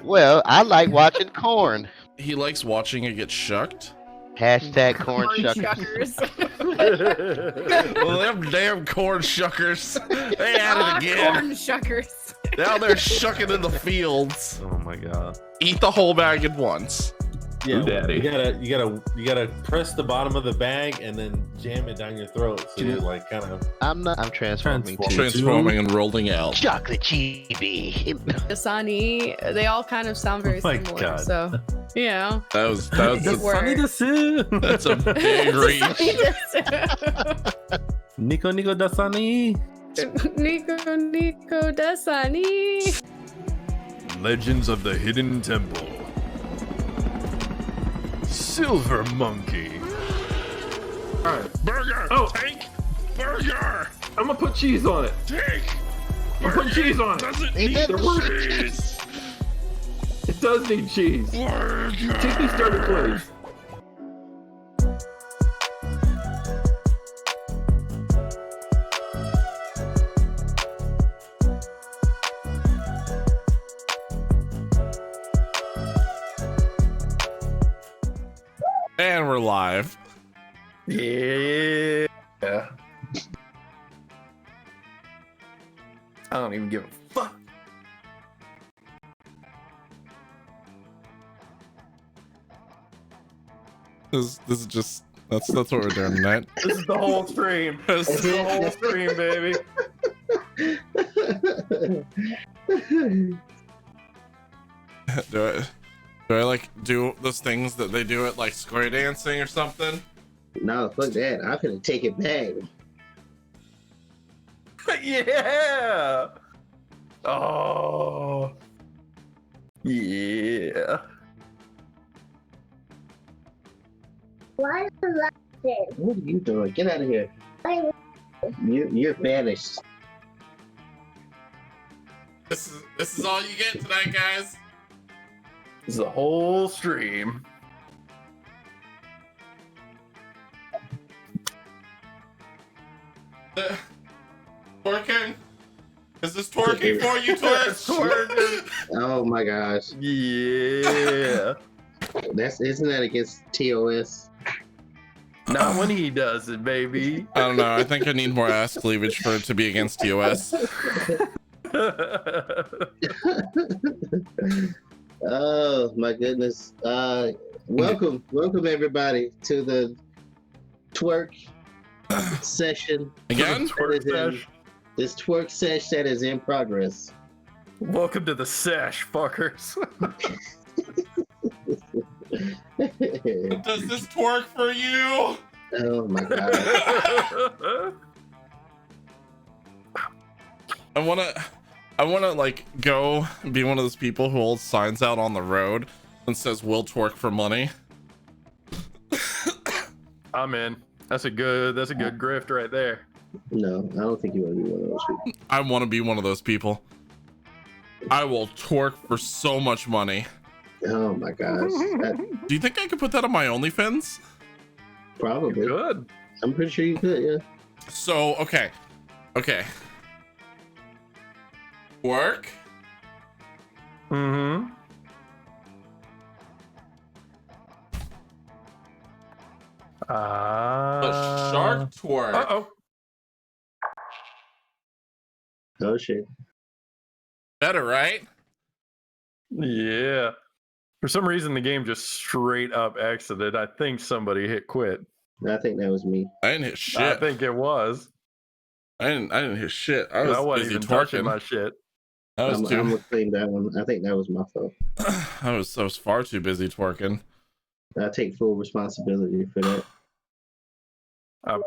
Well, I like watching corn. He likes watching it get shucked. Hashtag corn shuckers. Well, them damn corn shuckers. They at it again. Corn shuckers. Now they're shucking in the fields. Oh my god. Eat the whole bag at once. Yeah, Ooh, daddy. you gotta press the bottom of the bag and then jam it down your throat. So you're like kind of. I'm transforming to Transforming and rolling out. chocolate chibi. Dasani, they all kind of sound very Oh my similar. God. So, you know. That was Good work. that's a big reach. Nico Dasani. Nico Dasani. Legends of the Hidden Temple. Silver Monkey. Alright. Burger. Oh. Take burger. I'm gonna put cheese on it. Take. I'm putting cheese on it. Doesn't Ain't need that cheese. It does need cheese. Burger. Take me started, please. And we're live. Yeah. I don't even give a fuck. This is just that's what we're doing tonight. This is the whole stream. This is the whole stream, baby. Do I like do those things that they do at like square dancing or something? No, fuck that. I'm gonna take it back. Yeah. Oh. Yeah. Why is the laughing? What are you doing? Get out of here. You're banished. This is all you get tonight, guys. This is the whole stream. Twerking? Is this twerking for you, Twitch? Oh my gosh. Yeah. Isn't that against TOS? Not when he does it, baby. I don't know. I think I need more ass cleavage for it to be against TOS. Oh my goodness. Welcome everybody to the twerk session. Again? Twerk sesh. This twerk sesh that is in progress. Welcome to the sesh, fuckers. Does this twerk for you? Oh my god. I wanna like go be one of those people who holds signs out on the road and says "We'll twerk for money." I'm in. That's a good grift right there. No, I don't think you want to be one of those people. I want to be one of those people. I will twerk for so much money. Oh my gosh. Do you think I could put that on my OnlyFans? Probably. Good. I'm pretty sure you could, yeah. So, okay. Work. Mm-hmm. A shark twerk. Uh-oh. Oh shit. Better, right? Yeah. For some reason, the game just straight up exited. I think somebody hit quit. I think that was me. I didn't hit shit. I think it was. I didn't hit shit. I I was wasn't busy even touching twerking. my shit. I'm gonna claim that one. I think that was my fault. I was far too busy twerking. I take full responsibility for that.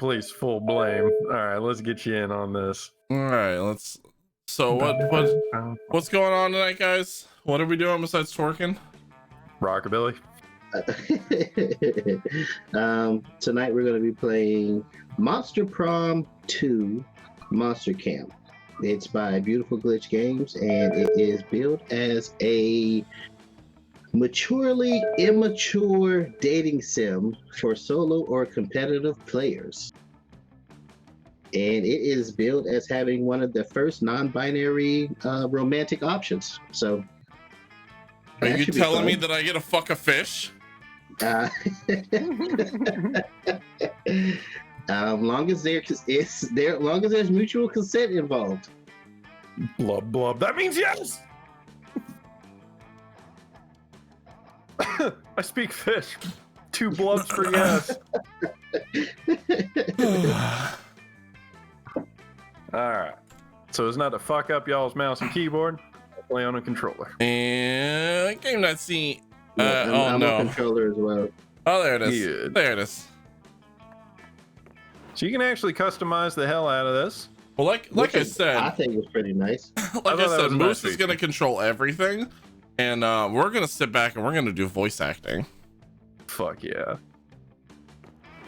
Please, full blame. All right, let's get you in on this. All right, let's. So what's going on tonight, guys? What are we doing besides twerking? Rockabilly. Tonight we're going to be playing Monster Prom 2 Monster Camp. It's by Beautiful Glitch Games, and it is billed as a maturely immature dating sim for solo or competitive players. And it is billed as having one of the first non-binary romantic options. So, Are that you should be telling me fun. that I get to fuck a fish? Long as long as there's mutual consent involved. Blub blub. That means yes. I speak fish. 2 blubs for yes. All right. So it's not to fuck up y'all's mouse and keyboard. I play on a controller. And game night scene. I'm no. a controller as well. Oh, there it is. Yeah. There it is. So you can actually customize the hell out of this. Well, like Which I said, I think it's pretty nice. like thought I that said, was a Moose nice is gonna control everything, and we're gonna sit back and we're gonna do voice acting. Fuck yeah.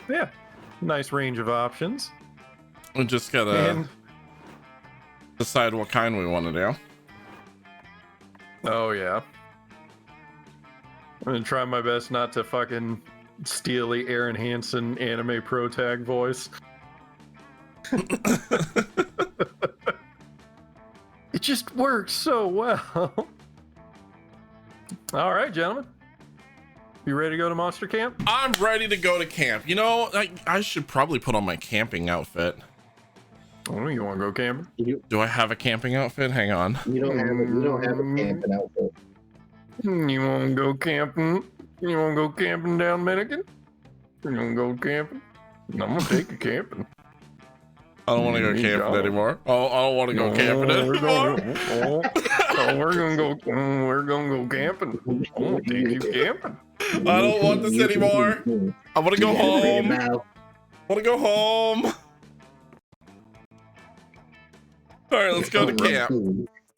Yeah. Nice range of options. We just gotta And decide what kind we want to do. oh yeah. I'm gonna try my best not to fucking steal the Aaron Hansen anime pro tag voice. It just works so well. All right, gentlemen. You ready to go to Monster Camp? I'm ready to go to camp. You know, I should probably put on my camping outfit. Oh, you want to go camping? Do I have a camping outfit? Hang on. You don't have a camping outfit. You want to go camping? You want to go camping down Minikin? You want to go camping? I'm gonna take you camping. I don't want to go You camping don't. anymore. Oh, I don't want to go camping anymore. We're gonna go camping. I'm gonna take you camping. I don't want this anymore. I want to go home. I want to go home. All right, let's go to camp.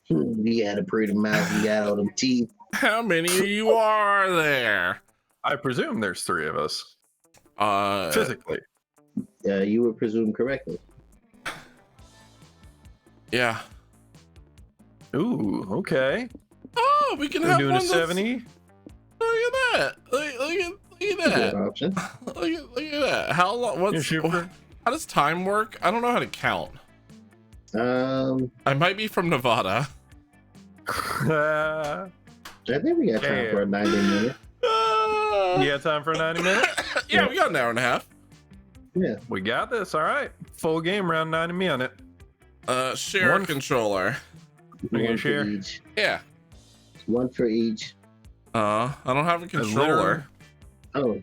You had a pretty mouth. You got all them teeth. How many of you are there? I presume there's 3 of us. Uh, Physically. You were presumed correctly. yeah. Ooh, okay. Oh, we can We're have doing one a that's- 70. Look at that. Look at Good that. option. Look at that. How long? You What's? shoot for- How does time work? I don't know how to count. I might be from Nevada. Yeah, I think we got time for a 90 minute. you got time for a 90 minutes? Yeah, we got an hour and a half. Yeah. We got this. All right. Full game, round 90 minute. Share a One- controller. You gonna One for share? each. Yeah. One for each. I don't have a controller. Oh,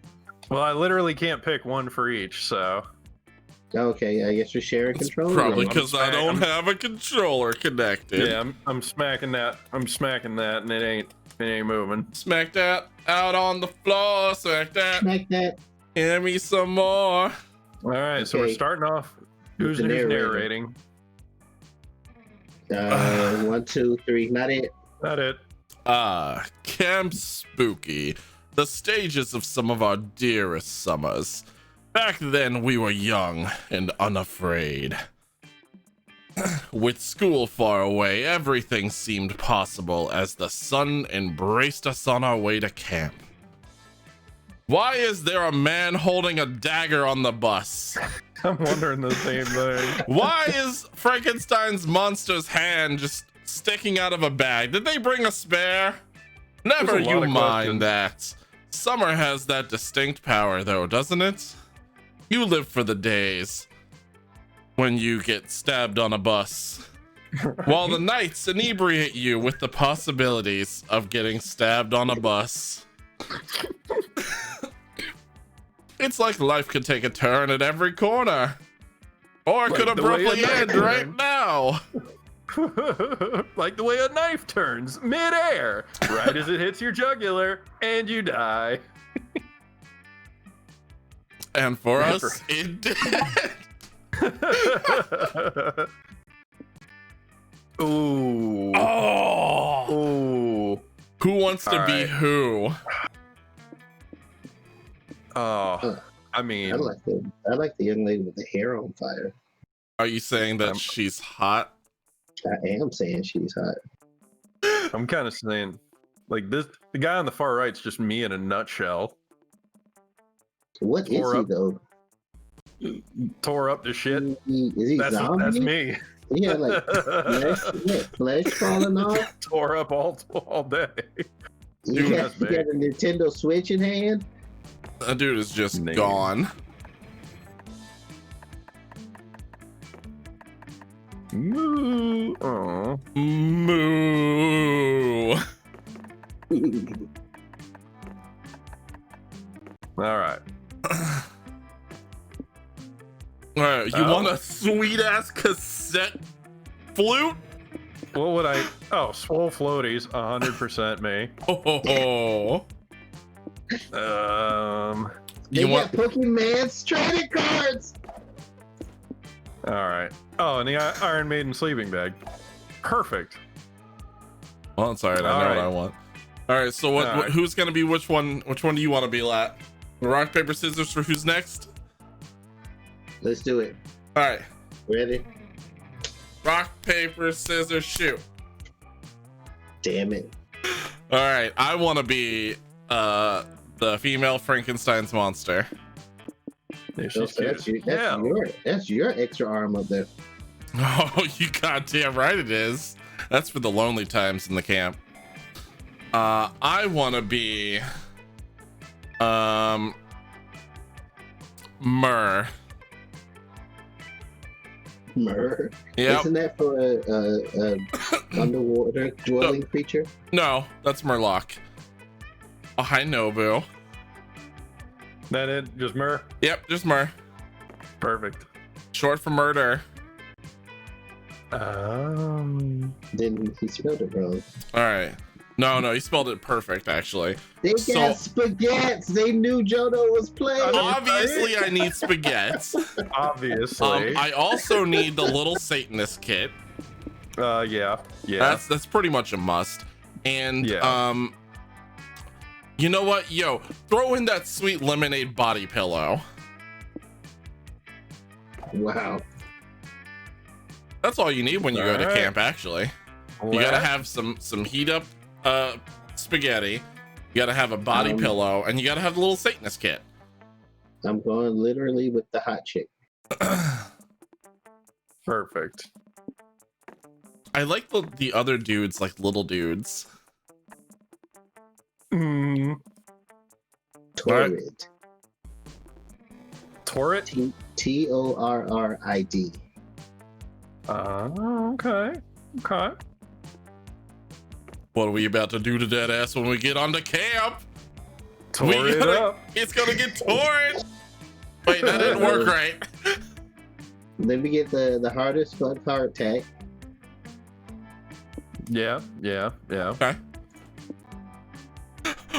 Well, I literally can't pick one for each, so. okay. I guess we're sharing It's controller. probably then. because I don't have a controller connected. Yeah, I'm smacking that. I'm smacking that, and it ain't moving. Smack that out on the floor. Smack that. Like that. Give me some more. All right, so we're Okay. starting off. Who's the narrating? 1, 2, 3. Not it. Not it. Camp Spooky. The stages of some of our dearest summers. Back then, we were young and unafraid. With school far away, everything seemed possible as the sun embraced us on our way to camp. Why is there a man holding a dagger on the bus? I'm wondering the same thing. Why is Frankenstein's monster's hand just sticking out of a bag? Did they bring a spare? Never There's a lot you of mind questions. that. Summer has that distinct power, though, doesn't it? You live for the days when you get stabbed on a bus, while the nights inebriate you with the possibilities of getting stabbed on a bus. It's like life could take a turn at every corner, or it Like could the way abruptly a knife end right turns. now. Like the way a knife turns midair, right as it hits your jugular, and you die. And for Never. us, it did. Ooh. Oh, Ooh. who wants to All be right. who? Oh, I I mean, like the young lady with the hair on fire. Are you saying that she's hot? I am saying she's hot. I'm kind of saying, like this. The guy on the far right's just me in a nutshell. What is Tore he up. though? Tore up the shit. Is he That's zombie? me. Yeah, like flesh falling off. Tore up all day. You Dude, got, you got a Nintendo Switch in hand. That dude is just Name. gone. Moo. Oh. Moo. All right. All right, you want a sweet ass cassette flute? What would I? Oh, swole floaties, 100% me. Oh, They you got want? Pokemon's trading cards. All right. Oh, and the Iron Maiden sleeping bag. Perfect. Well, it's all right. I know All what right. I want. All right. So what? All right. Who's gonna be which one? Which one do you want to be, Lat? Rock paper scissors for who's next? Let's do it. All right. Ready? Rock paper scissors shoot. Damn it. All right. I want to be the female Frankenstein's monster. Yeah, So she's cute. Yeah. that's your extra arm up there. Oh, you goddamn right it is. That's for the lonely times in the camp. I want to be Myrrh. Myrrh. Yep. Isn't that for a underwater dwelling creature? No, that's Murloc. Oh, hi, Nobu. That it? Just Myrrh? Yep, just Myrrh. Perfect. Short for murder. Then he spelled it wrong. All right. No, you spelled it perfect, actually. They got So- spaghettis. They knew Jodo was playing. Obviously, I need spaghettis. Obviously. I also need the little Satanist kit. Yeah. That's pretty much a must. And Yeah. you know what? Yo, throw in that sweet lemonade body pillow. Wow. That's all you need when you go to Alright. camp, actually. You gotta have some heat up spaghetti. You gotta have a body pillow, and you gotta have the little Satanist kit. I'm going literally with the hot chick. Perfect. I like the other dudes, like little dudes. Torrid. Torrid? Torrid. Okay. What are we about to do to that ass when we get onto camp? Tore it up. It's gonna get torn. Wait, that didn't work right. Then we get the hardest fun card tag. Yeah. Okay.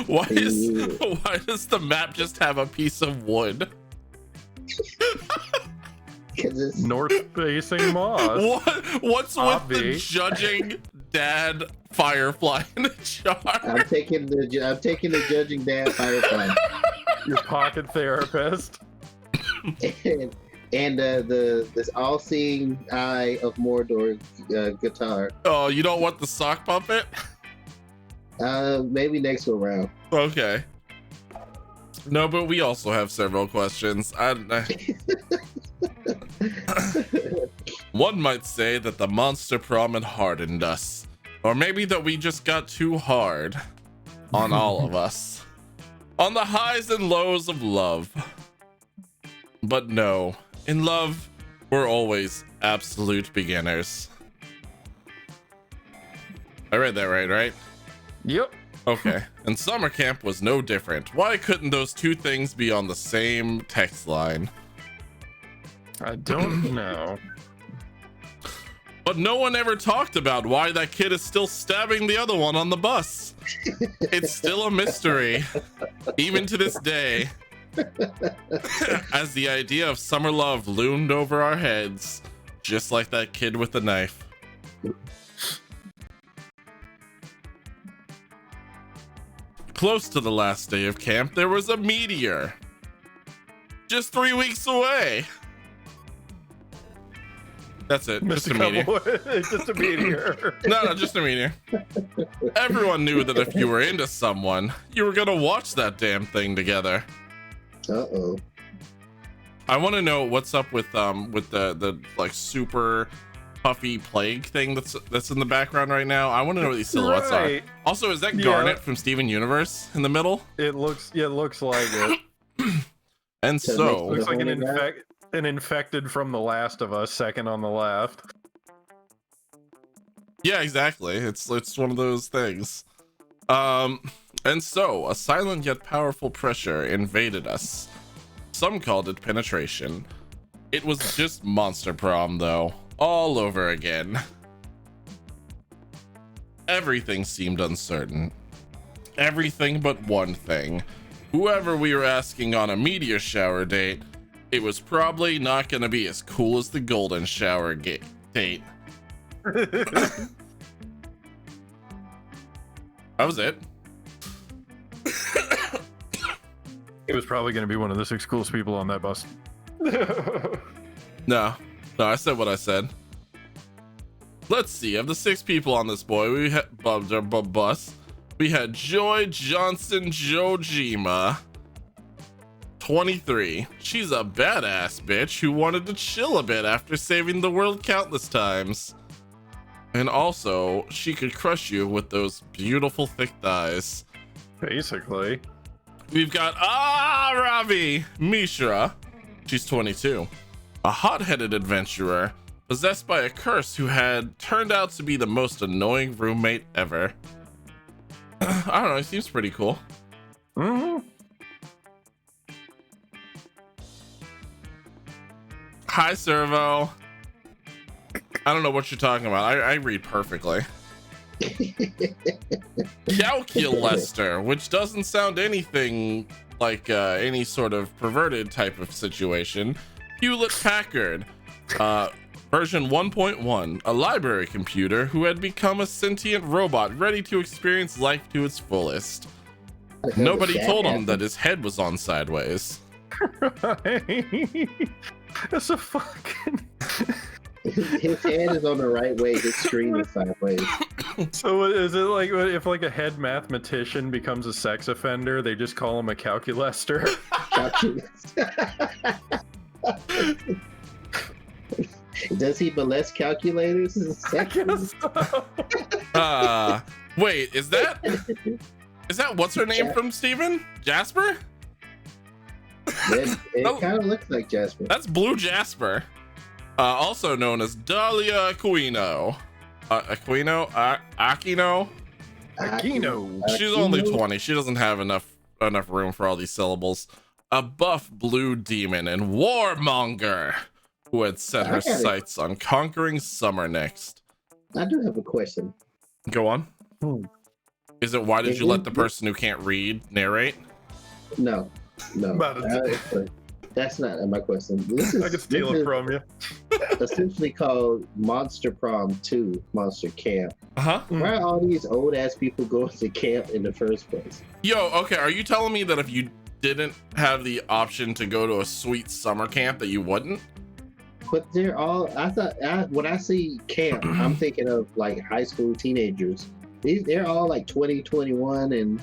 Why does the map just have a piece of wood? Because it's North facing moss. What's with the Aaravi. judging dad firefly in the jar? I'm taking the judging dad firefly. Your pocket therapist. and this all-seeing eye of Mordor guitar. Oh, you don't want the sock puppet? Maybe next go round. Okay. No, but we also have several questions. One might say that the Monster Prom had hardened us. Or maybe that we just got too hard on all of us. On the highs and lows of love. But no, in love, we're always absolute beginners. I read that right? Yep. Okay, and summer camp was no different. Why couldn't those two things be on the same text line? I don't know. But no one ever talked about why that kid is still stabbing the other one on the bus. It's still a mystery, even to this day. As the idea of summer love loomed over our heads, just like that kid with the knife. Close to the last day of camp, there was a meteor. just 3 weeks away. That's it. Just a meteor. Just a meteor. No, just a meteor. Everyone knew that if you were into someone, you were gonna watch that damn thing together. Uh-oh. I want to know what's up with the like super puffy plague thing that's in the background right now. I want to know what these silhouettes are. Also, is that Garnet from Steven Universe in the middle? It looks like it. And so Looks like an infected from The Last of Us, second on the left. yeah, exactly. It's one of those things. And so a silent yet powerful pressure invaded us. Some called it penetration. It was just Monster Prom, though, all over again. Everything seemed uncertain. Everything but one thing. Whoever we were asking on a meteor shower date, it was probably not going to be as cool as the golden shower date. That was it. It was probably going to be one of the 6 coolest people on that bus. No, I said what I said. Let's see. Of the 6 people on this we had bus. We had Joy Johnson Jojima, 23. She's a badass bitch who wanted to chill a bit after saving the world countless times. And also, she could crush you with those beautiful thick thighs. Basically. We've got Aaravi Mishra. She's 22. A hot-headed adventurer possessed by a curse who had turned out to be the most annoying roommate ever. I don't know, he seems pretty cool. Mm-hmm. Hi, Servo. I don't know what you're talking about. I read perfectly. Calculester, which doesn't sound anything like any sort of perverted type of situation. Hewlett-Packard, version 1.1, a library computer who had become a sentient robot ready to experience life to its fullest. Nobody told him that his head was on sideways. Right. That's a fucking... His head is on the right way, his screen is sideways. So is it like if like a head mathematician becomes a sex offender, they just call him a calculester? Does he molest calculators? I guess so. Wait, is that what's her name from Steven? Jasper? It kind of looks like Jasper. That's Blue Jasper. Also known as Dahlia Aquino. Aquino? She's only 20. She doesn't have enough room for all these syllables. A buff blue demon and warmonger who had set her sights on conquering summer next. I do have a question. Go on. Is it why did you let the person who can't read narrate? No. That's not my question. I can steal it from you. Essentially called Monster Prom 2 Monster Camp. Uh-huh. Why are all these old ass people going to camp in the first place? Yo, okay, are you telling me that if you didn't have the option to go to a sweet summer camp that you wouldn't? But they're all, when I see camp, I'm thinking of like high school teenagers. They're all like 20, 21 and...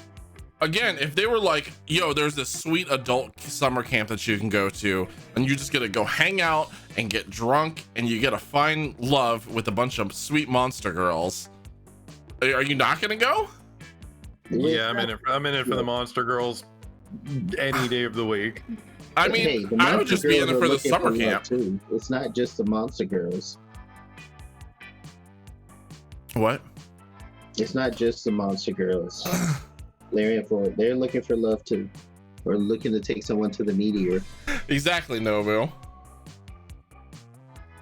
Again, if they were like, yo, there's this sweet adult summer camp that you can go to, and you just get to go hang out and get drunk, and you get to find love with a bunch of sweet monster girls, are you not gonna go? Yeah, I'm in it for the monster girls any day of the week. I mean, I would just be in it for the summer camp. Too. It's not just the monster girls. What? It's not just the monster girls. They're in for it. They're looking for love too, or looking to take someone to the meteor. Exactly, Nobu.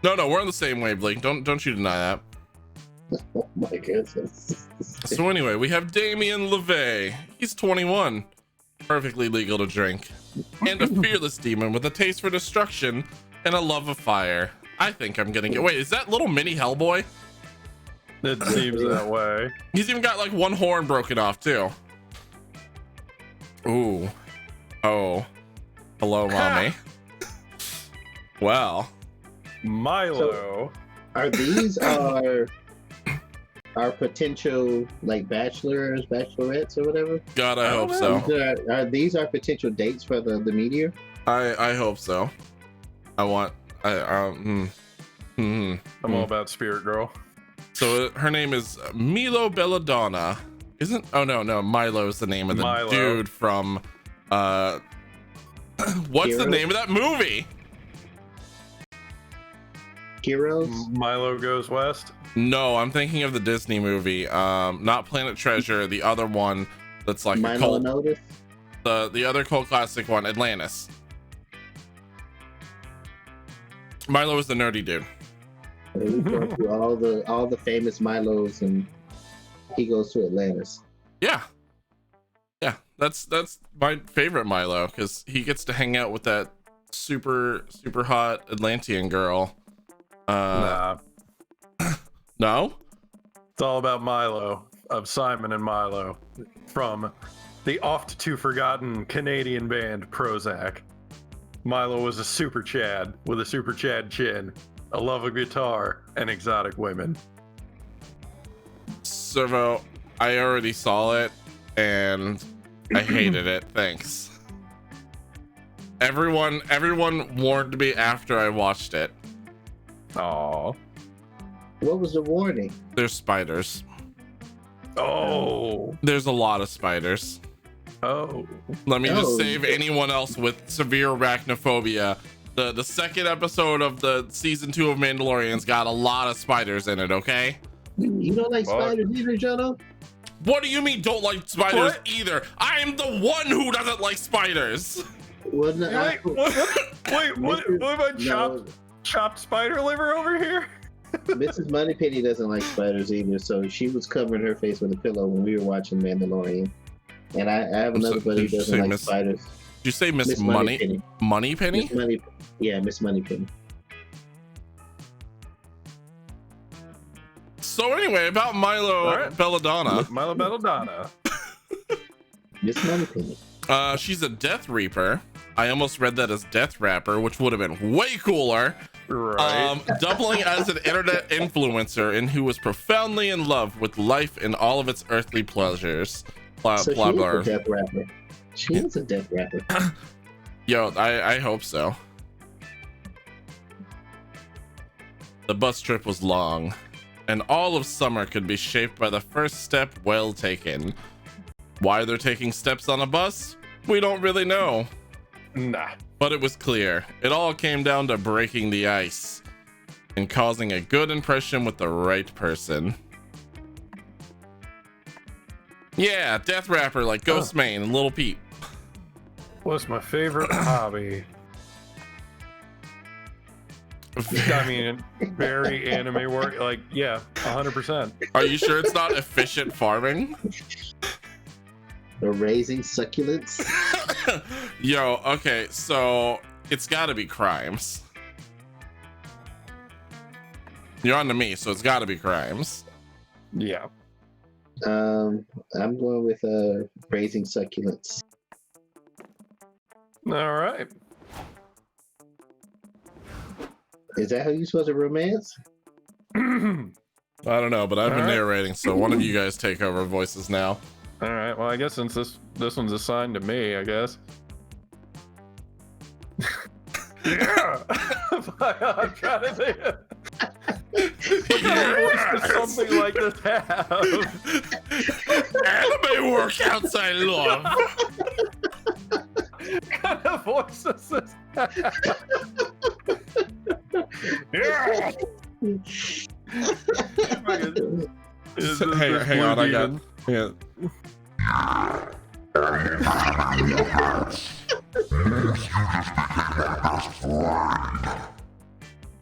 No, we're on the same wavelength. Don't you deny that. Oh my goodness. So anyway, we have Damien LeVay. He's 21, perfectly legal to drink, and a fearless demon with a taste for destruction and a love of fire. I think I'm gonna get. Wait, is that little mini Hellboy? It seems that way. He's even got like one horn broken off too. Ooh. Oh. Hello, mommy. Well, Milo. Are these our potential like bachelors, bachelorettes, or whatever? God, I hope so. Are these our potential dates for the meteor? I hope so. I'm I'm all about Spirit Girl. So her name is Milo Belladonna. Isn't? Oh no, Milo is the name of the Milo. dude from what's the Heroes? name of that movie? Heroes? Milo Goes West. No, I'm thinking of the Disney movie. Not Planet Treasure, the other one that's like a Milo cult, and Otis? the other cult classic one, Atlantis. Milo is the nerdy dude. We go through all the famous Milos, and he goes to Atlantis. Yeah, that's my favorite Milo because he gets to hang out with that super hot Atlantean girl. Nah, No, it's all about Milo of Simon and Milo from the oft to forgotten Canadian band Prozac. Milo was a super Chad with a super Chad chin, a love of guitar, and exotic women. Servo, I already saw it and I hated it. Thanks. Everyone warned me after I watched it. Aww. What was the warning? There's spiders. Oh. There's a lot of spiders. Oh. Let me just Oh. save anyone else with severe arachnophobia. The second episode of the season 2 of Mandalorian's got a lot of spiders in it, okay? You don't like Fuck. spiders either, Jono? What do you mean don't like spiders What? either? I am the one who doesn't like spiders. Wasn't it? Wait, what about chopped spider liver over here? Mrs. Moneypenny doesn't like spiders either, so she was covering her face with a pillow when we were watching Mandalorian. And I have another buddy who did you doesn't say like Miss- spiders. Did you say Miss Miss Money? Money Penny? Miss Money, yeah, Miss Moneypenny. So anyway, about Milo All right. Belladonna. Milo Belladonna. Miss Moneypenny. She's a Death Reaper. I almost read that as Death Rapper, which would have been way cooler. Right. Doubling as an internet influencer and who was profoundly in love with life and all of its earthly pleasures. Blah, So blah, she blah. is a death rapper. She is a death rapper. Yo, I hope so. The bus trip was long, and all of summer could be shaped by the first step well taken. Why they're taking steps on a bus? We don't really know. Nah. But it was clear. It all came down to breaking the ice and causing a good impression with the right person. Yeah, Death Rapper like Ghost Mane and Lil Peep. What's my favorite hobby? I mean, very anime work. Like, yeah, 100%. Are you sure it's not efficient farming? Or raising succulents. Yo, okay, so it's gotta be crimes. You're on to me, so it's gotta be crimes. Yeah. I'm going with raising succulents. All right. Is that how you're supposed to romance? I don't know, but I've been All right. narrating, so one of you guys take over voices now. All right. Well, I guess since this one's assigned to me, I guess. Yeah. I'm trying to think. What kind of voice does something like this have? Anime workouts I love. What kind of voice does this have? Yeah. Hang on, I got. Yeah.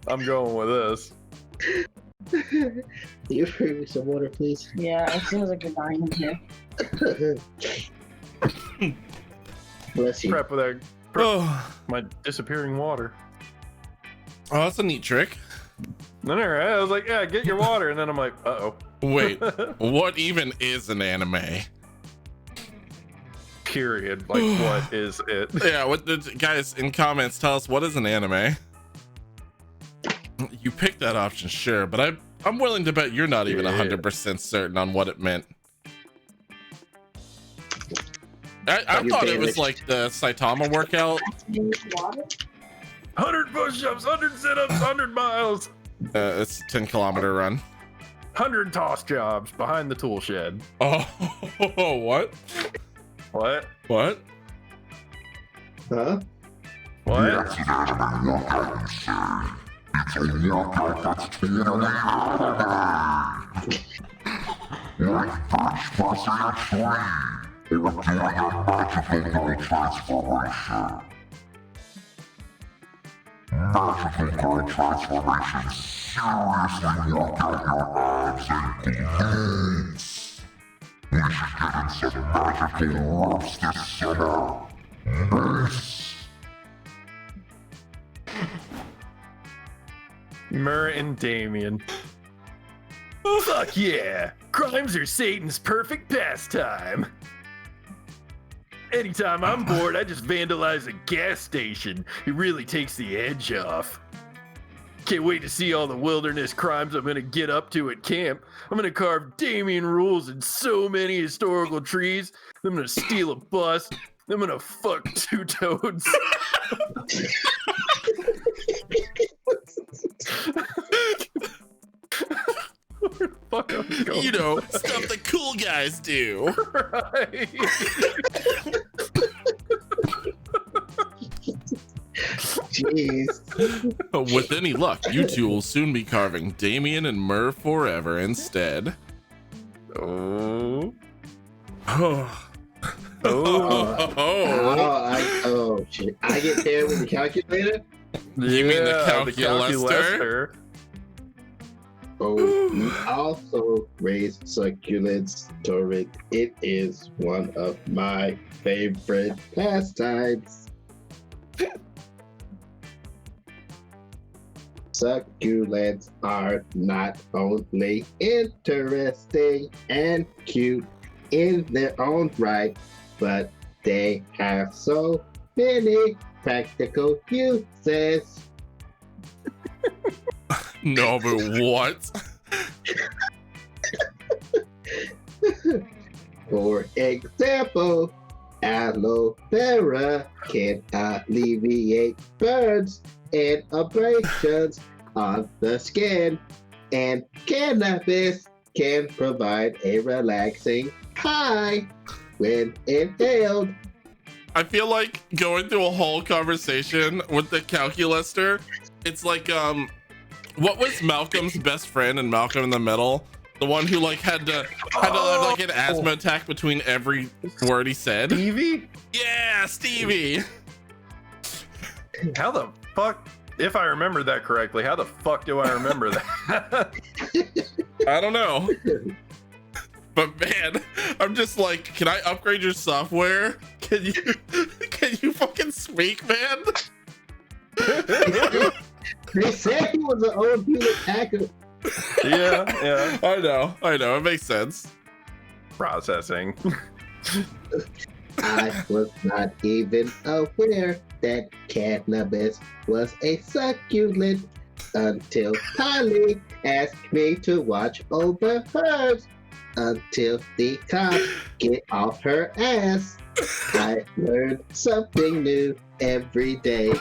I'm going with this. You bring me some water, please. Yeah, it seems like you're dying too. Bless you. Prep with that. Oh, My disappearing water. that's a neat trick. Then I was like, yeah, get your water. And then I'm like, uh-oh. Wait, what even is an anime? Period. Like, what is it? Yeah, guys in comments tell us what is an anime? You picked that option, sure, but I'm willing to bet you're not even 100% certain on what it meant. I thought it was like the Saitama workout. 100 push-ups, 100 sit-ups, 100 miles. It's a 10-kilometer run. 100 toss jobs behind the tool shed. Oh, what? What? What? Huh? What? Magical transformation seriously knock out your abs and glutes. We should get in some magical ropes this summer. Nice. Myrrh and Damien. Fuck yeah! Crimes are Satan's perfect pastime. Anytime I'm bored, I just vandalize a gas station. It really takes the edge off. Can't wait to see all the wilderness crimes I'm gonna get up to at camp. I'm gonna carve Damien rules in so many historical trees. I'm gonna steal a bus. I'm gonna fuck 2 toads. Where the fuck am I going? You know, stuff the cool guys do. Right. Jeez. With any luck, you two will soon be carving Damien and Myrrh forever instead. Oh. Oh. Oh, shit. I get there with the calculator? You mean the Calculester? Oh, we also raise succulents, Torrid. It is one of my favorite pastimes. Succulents are not only interesting and cute in their own right, but they have so many practical uses. No, but what? For example, aloe vera can alleviate burns and abrasions on the skin, and cannabis can provide a relaxing high when inhaled. I feel like going through a whole conversation with the Calculester, it's like, what was Malcolm's best friend in Malcolm in the Middle? The one who like had to have like an asthma attack between every word he said. Stevie? Yeah, Stevie. How the fuck? If I remember that correctly, how the fuck do I remember that? I don't know. But man, I'm just like, can I upgrade your software? Can you fucking speak, man? They said he was an old human hacker. Yeah. I know, it makes sense. Processing. I was not even aware that cannabis was a succulent until Polly asked me to watch over hers until the cops get off her ass. I learned something new every day.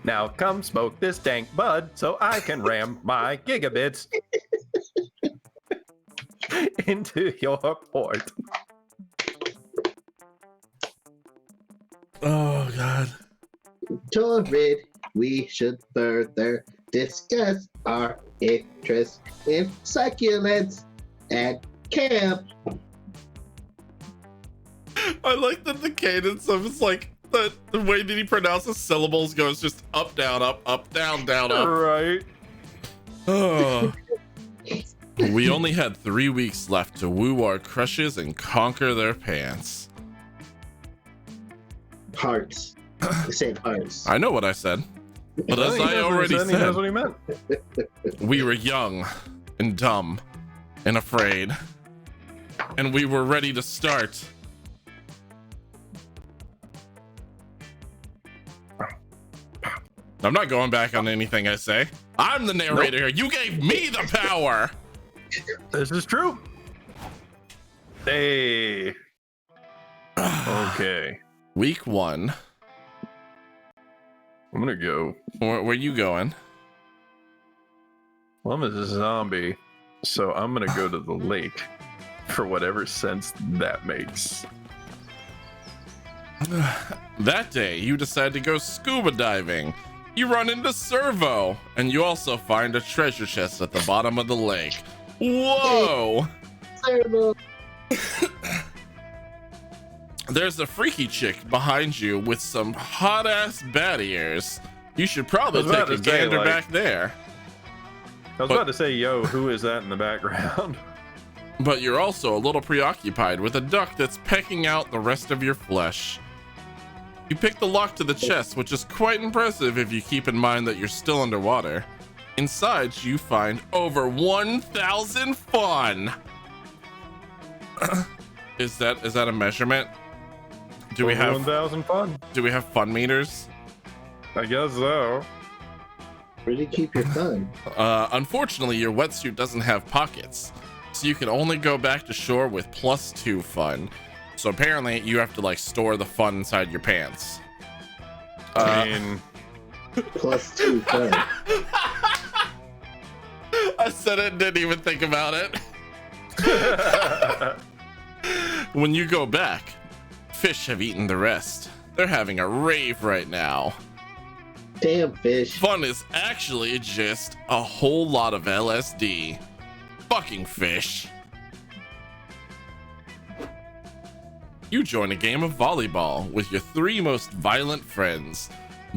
Now come smoke this dank bud so I can ram my gigabits into your port. Oh god. Torrid, we should further discuss our interest in succulents at camp. I like that the cadence of it's like the way that he pronounces syllables goes just up, down, up, down, down, up. Right. Oh. We only had 3 weeks left to woo our crushes and conquer their pants. Hearts. They said hearts. I know what I said. But as I already He knows said, what he meant. we were young and dumb and afraid. And we were ready to start. I'm not going back on anything I say. I'm the narrator here. You gave me the power. This is true. Hey. Okay. Week 1. I'm gonna go. Where you going? Well, I'm a zombie, so I'm gonna go to the lake for whatever sense that makes. That day, you decide to go scuba diving. You run into Servo, and you also find a treasure chest at the bottom of the lake. Whoa! Terrible. There's a freaky chick behind you with some hot-ass bat ears. You should probably I was about take a to say, gander like- back there. I was about to say, yo, who is that in the background? But you're also a little preoccupied with a duck that's pecking out the rest of your flesh. You pick the lock to the chest, which is quite impressive if you keep in mind that you're still underwater. Inside, you find over 1,000 fun. Is that a measurement? Do we have 1,000 fun? do we have fun meters? I guess so. Where do you keep your fun? Unfortunately, your wetsuit doesn't have pockets, so you can only go back to shore with +2 fun. So apparently, you have to like store the fun inside your pants. I mean, +2 fun. I said it, didn't even think about it. When you go back, fish have eaten the rest. They're having a rave right now. Damn fish. Fun is actually just a whole lot of LSD. Fucking fish. You join a game of volleyball with your 3 most violent friends: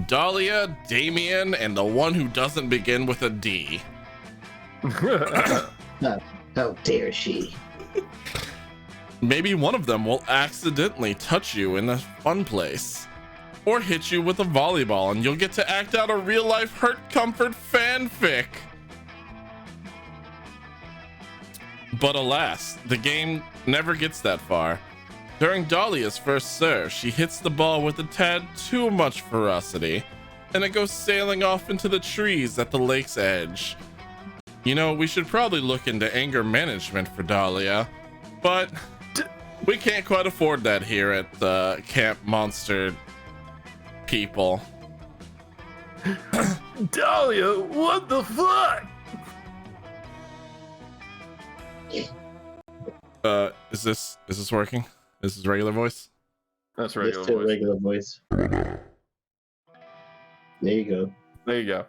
Dahlia, Damien, and the one who doesn't begin with a D. How dare she? Maybe one of them will accidentally touch you in a fun place, or hit you with a volleyball and you'll get to act out a real-life hurt comfort fanfic. But alas, the game never gets that far. During Dahlia's first serve, she hits the ball with a tad too much ferocity, and it goes sailing off into the trees at the lake's edge. You know, we should probably look into anger management for Dahlia, but we can't quite afford that here at the Camp Monster people. Dahlia, what the fuck? Is this working? Is this regular voice? That's Just regular a voice. regular voice. There you go. There you go.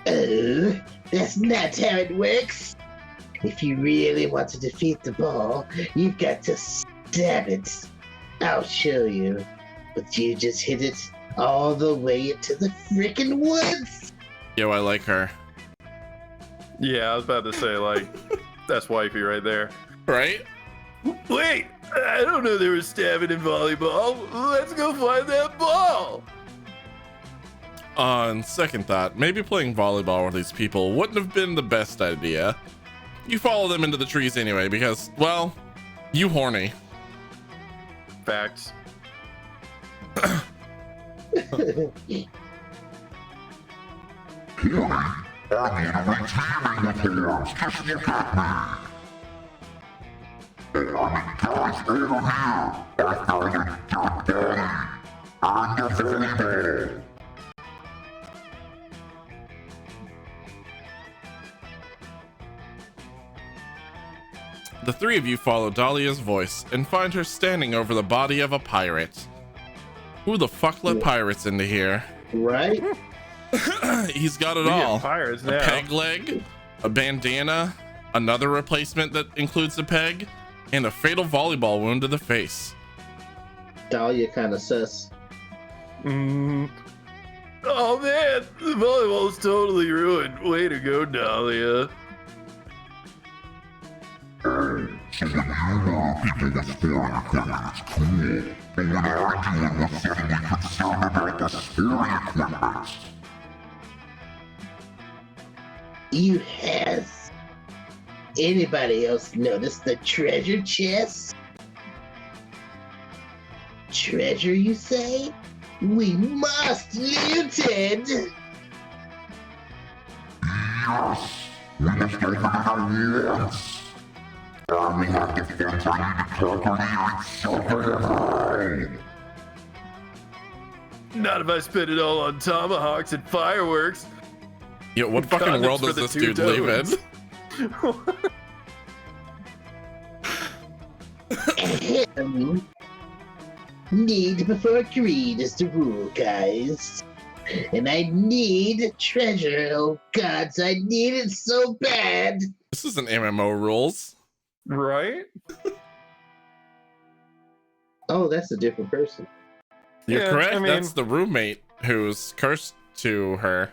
Oh, that's not how it works. If you really want to defeat the ball, you've got to stab it. I'll show you. But you just hit it all the way into the freaking woods. Yo, I like her. Yeah, I was about to say, like, that's wifey right there. Right? Wait, I don't know they were stabbing in volleyball. Let's go find that ball. On second thought, maybe playing volleyball with these people wouldn't have been the best idea. You follow them into the trees anyway because, well, you horny. Facts. The 3 of you follow Dahlia's voice and find her standing over the body of a pirate. Who the fuck let pirates into here? Right? He's got it We all. get pirates A now. peg leg, a bandana, another replacement that includes a peg, and a fatal volleyball wound to the face. Dahlia kind of sus. Mm. Oh man, the volleyball's totally ruined. Way to go, Dahlia. So when you were people with foreign equipment, it's cool. But when I do it, we're suddenly concerned about the spare equipment. You has. Anybody else notice the treasure chest? Treasure, you say? We must loot it! Yes, we must open it at once. I will have the funds I need to calculate something. Not if I spend it all on tomahawks and fireworks. Yo, what fucking Condoms world for does the this two dude live in? toads. Need before greed is the rule, guys. And I need treasure. Oh gods, I need it so bad. This isn't MMO rules. Right? Oh, that's a different person. You're Yeah, correct. I mean- That's the roommate who's cursed to her.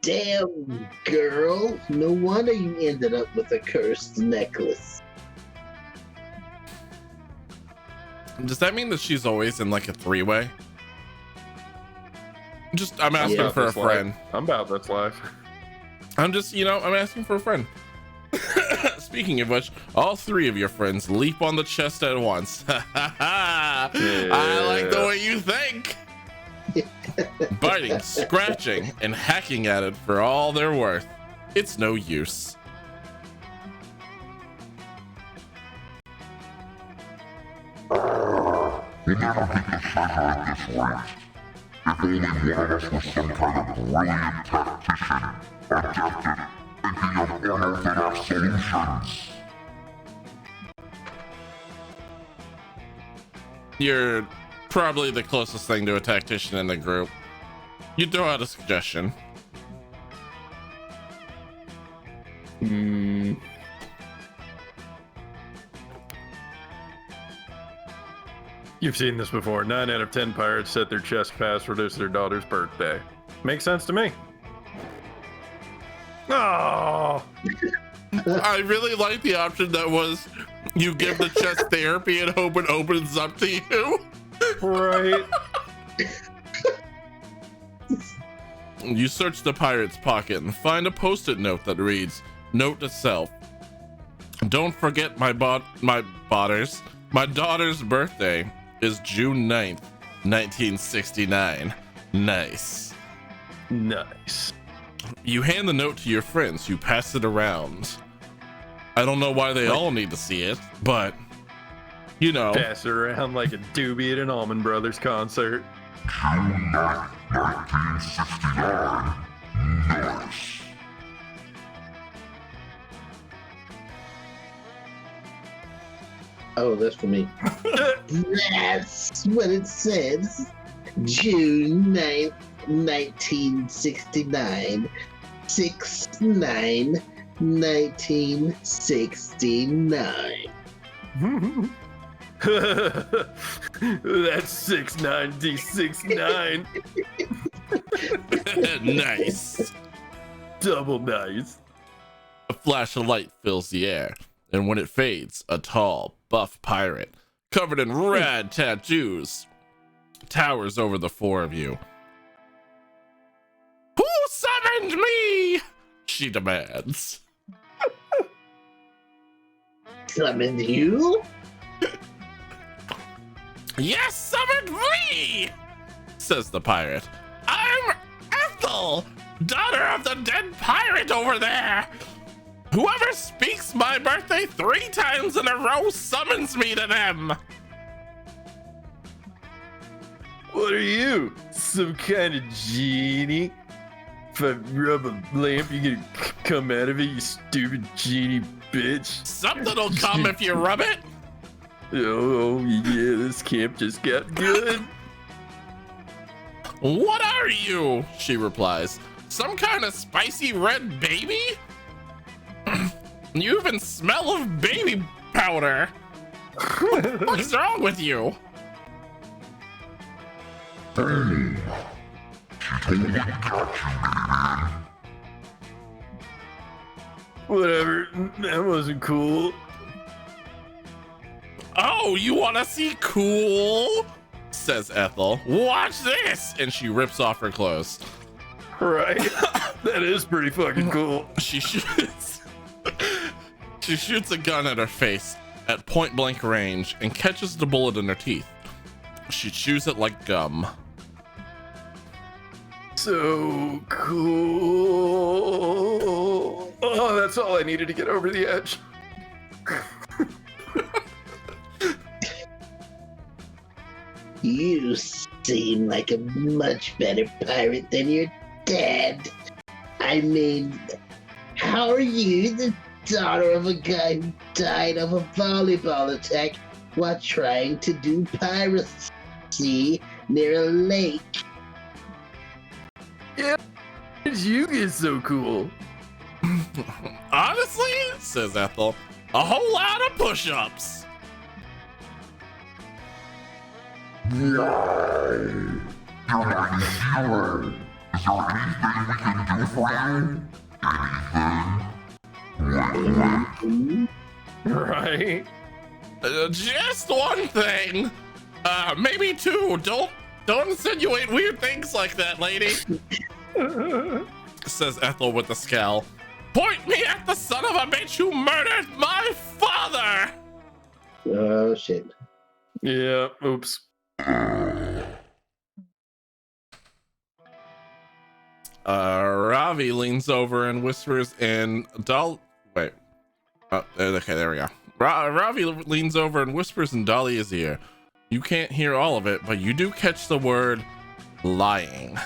Damn, girl. No wonder you ended up with a cursed necklace. Does that mean that she's always in like a three-way? I'm asking Yeah. for a friend. I'm about this life. I'm asking for a friend. Speaking of which, all three of your friends leap on the chest at once. I like the way you think. Biting, scratching, and hacking at it for all they're worth. It's no use. We'll never get the treasure at this rate. If only one of us was some kind of brilliant tactician, adept at thinking of unorthodox solutions. You're probably the closest thing to a tactician in the group. You throw out a suggestion. You've seen this before. 9 out of 10 pirates set their chest password as their daughter's birthday. Makes sense to me. Oh, I really like the option that was you give the chest therapy and hope it opens up to you. right. You search the pirate's pocket and find a post-it note that reads, "Note to self. Don't forget my daughter's birthday is June 9th, 1969. Nice." Nice. You hand the note to your friends who pass it around. I don't know why they all need to see it, but you know. Pass it around like a doobie at an Allman Brothers concert. June 9th, 1969. Nice. Oh, that's for me. That's what it says. June 9th, 1969. 6/9, 1969. That's 69069. Nice. Double nice. A flash of light fills the air, and when it fades, a tall, buff pirate, covered in red tattoos, towers over the four of you. "Who summoned me?" she demands. Summoned you? "Yes, summoned me," says the pirate. "I'm Ethel, daughter of the dead pirate over there. Whoever speaks my birthday 3 times in a row summons me to them." What are you? Some kind of genie? If I rub a lamp, you gonna come out of it, you stupid genie bitch. "Something'll come if you rub it." Oh yeah, this camp just got good. "What are you?" she replies. "Some kind of spicy red baby? You even smell of baby powder. What's wrong with you?" Hey, she totally got you, baby. Whatever, that wasn't cool. "Oh, you want to see cool?" says Ethel. "Watch this!" And she rips off her clothes. Right? That is pretty fucking cool. She shoots a gun at her face at point blank range and catches the bullet in her teeth. She chews it like gum. So cool. Oh, that's all I needed to get over the edge. You seem like a much better pirate than your dad. I mean, how are you, the daughter of a guy who died of a volleyball attack while trying to do piracy near a lake? How did you get so cool? Honestly, says Ethel, a whole lot of push-ups. You're not sure. Is there anything we can do for you? Anything? Right? Just one thing. Maybe two. Don't insinuate weird things like that, lady. Says Ethel with a scowl. Point me at the son of a bitch who murdered my father! Oh, shit. Yeah, oops. Ravi leans over and whispers in wait. Okay, there we go. Ravi leans over and whispers in Dahlia's ear. You can't hear all of it, but you do catch the word lying.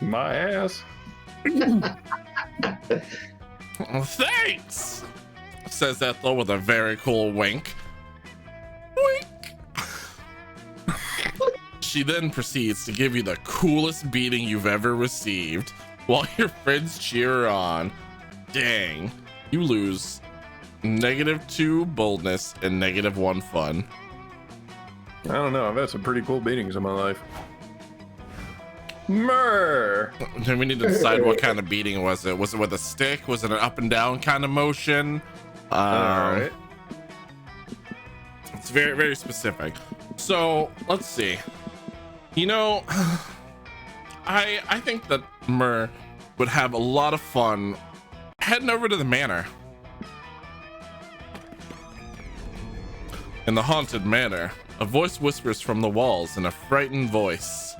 My ass. Thanks, says Ethel with a very cool wink. Wink. She then proceeds to give you the coolest beating you've ever received while your friends cheer her on. Dang, you lose -2 boldness and -1 fun. I don't know. I've had some pretty cool beatings in my life. Myrrh. Then we need to decide what kind of beating was it. Was it with a stick? Was it an up and down kind of motion? All right. It's very, very specific. So let's see. You know, I think that Myrrh would have a lot of fun heading over to the manor. In the haunted manor, a voice whispers from the walls in a frightened voice.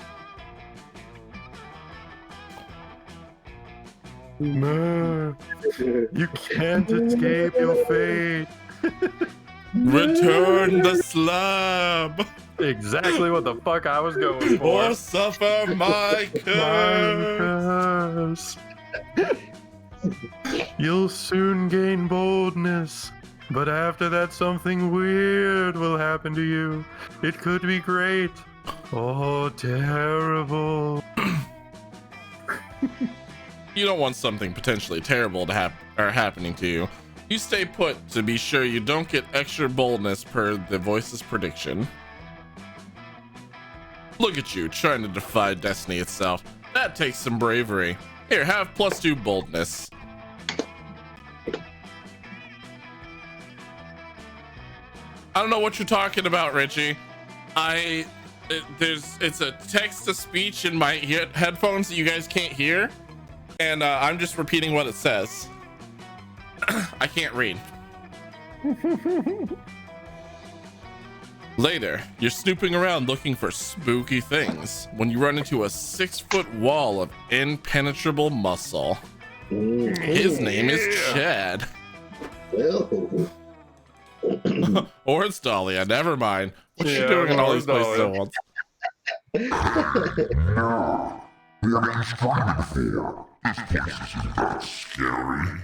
Myrrh, you can't escape your fate. Return the slab, Exactly what the fuck I was going for. or suffer my curse. You'll soon gain boldness, but after that something weird will happen to you. It could be great or terrible. You don't want something potentially terrible to happening to you. You stay put to be sure you don't get extra boldness per the voice's prediction. Look at you, trying to defy destiny itself. That takes some bravery. Here, have +2 boldness. I don't know what you're talking about, Richie. It's a text to speech in my headphones that you guys can't hear, and I'm just repeating what it says. I can't read. Later, you're snooping around looking for spooky things when you run into a 6-foot wall of impenetrable muscle. His name is Chad. Oh. Or it's Dahlia, never mind. What's she Yeah, doing in all or these places Dahlia. at once? No. We are being striving for. This place isn't that scary.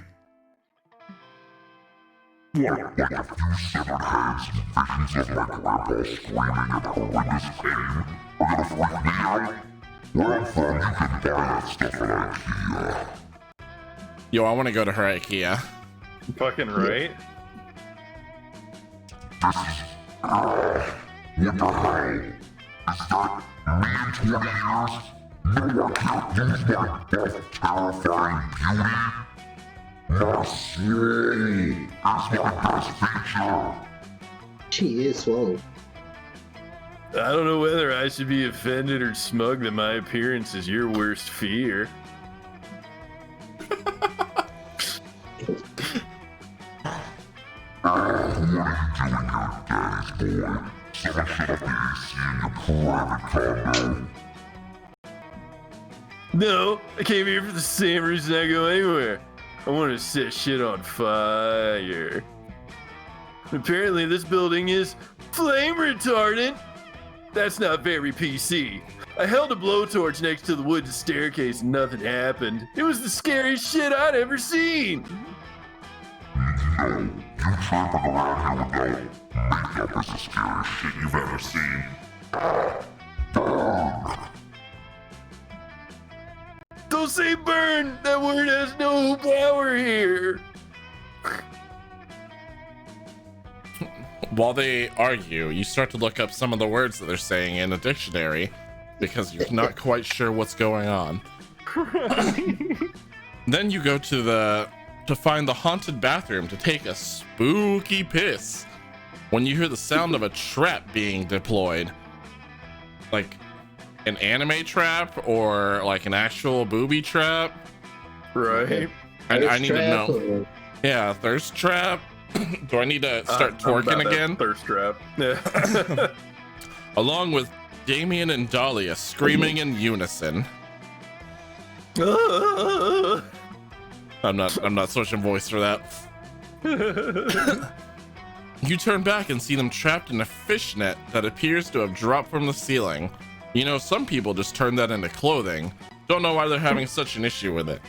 What if you severed heads and visions of my grandpa screaming in horrendous pain are gonna freak me out? Well, I'm fine, you can buy that stuff at IKEA. Yo, I want to go to her IKEA. Fucking right. What the hell? Is that me in 20 years? No one can't use my buff terrifying beauty? Merci! That's my best feature! She is swole. I don't know whether I should be offended or smug that my appearance is your worst fear. What are you doing here, daddy's boy? Someone shut up the AC in your private condo. No, I came here for the same reason I go anywhere. I want to set shit on fire. Apparently this building is flame retardant. That's not very PC. I held a blowtorch next to the wooden staircase and nothing happened. It was the scariest shit I'd ever seen. No, you tramping around here without makeup is the scariest shit you've ever seen. Burn. Don't say burn! That word has no power here! While they argue, you start to look up some of the words that they're saying in a dictionary because you're not quite sure what's going on. Then you go to find the haunted bathroom to take a spooky piss when you hear the sound of a trap being deployed. Like an anime trap or like an actual booby trap. Right? I need to know. Yeah, thirst trap. Do I need to start twerking again? Thirst trap. Yeah. Along with Damien and Dahlia screaming in unison. I'm not switching voice for that. You turn back and see them trapped in a fishnet that appears to have dropped from the ceiling. You know, some people just turn that into clothing. Don't know why they're having such an issue with it.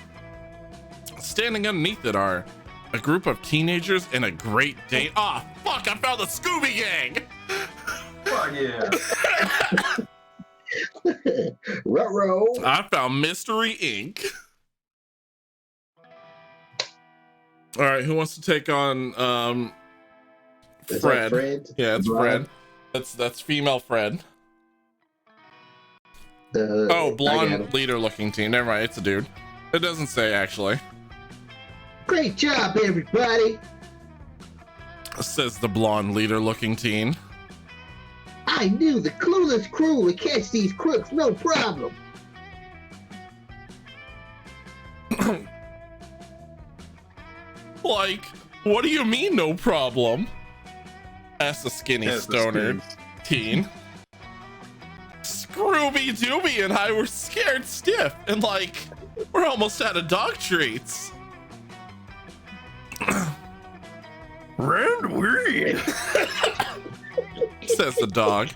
Standing underneath it are a group of teenagers and a Great Dane. Ah, oh, fuck! I found the Scooby Gang. Fuck yeah! Ruh-roh. I found Mystery Inc. All right, who wants to take on Is that Fred? Fred? Yeah, it's Blonde? Fred. That's female Fred. Oh, Oh, I got blonde him. leader-looking teen. Never mind, it's a dude. It doesn't say actually. Great job, everybody. Says the blonde leader-looking teen. I knew the clueless crew would catch these crooks, no problem. Like, what do you mean, no problem? Asked the skinny Yes, the stoner skins. teen. Scrooby Dooby and I were scared stiff, and like, we're almost out of dog treats. Rand weed. Says the dog.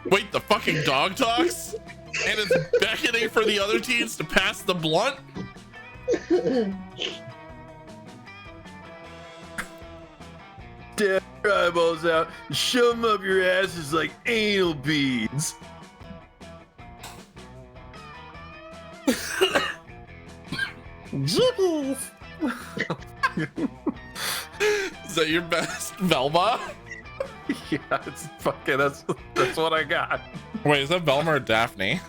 Wait, the fucking dog talks? And it's beckoning for the other teens to pass the blunt? Stab your eyeballs out and shove them up your asses like anal beads. Jibbies. Is that your best Velma? Yeah, it's fucking that's what I got. Wait, is that Velma or Daphne?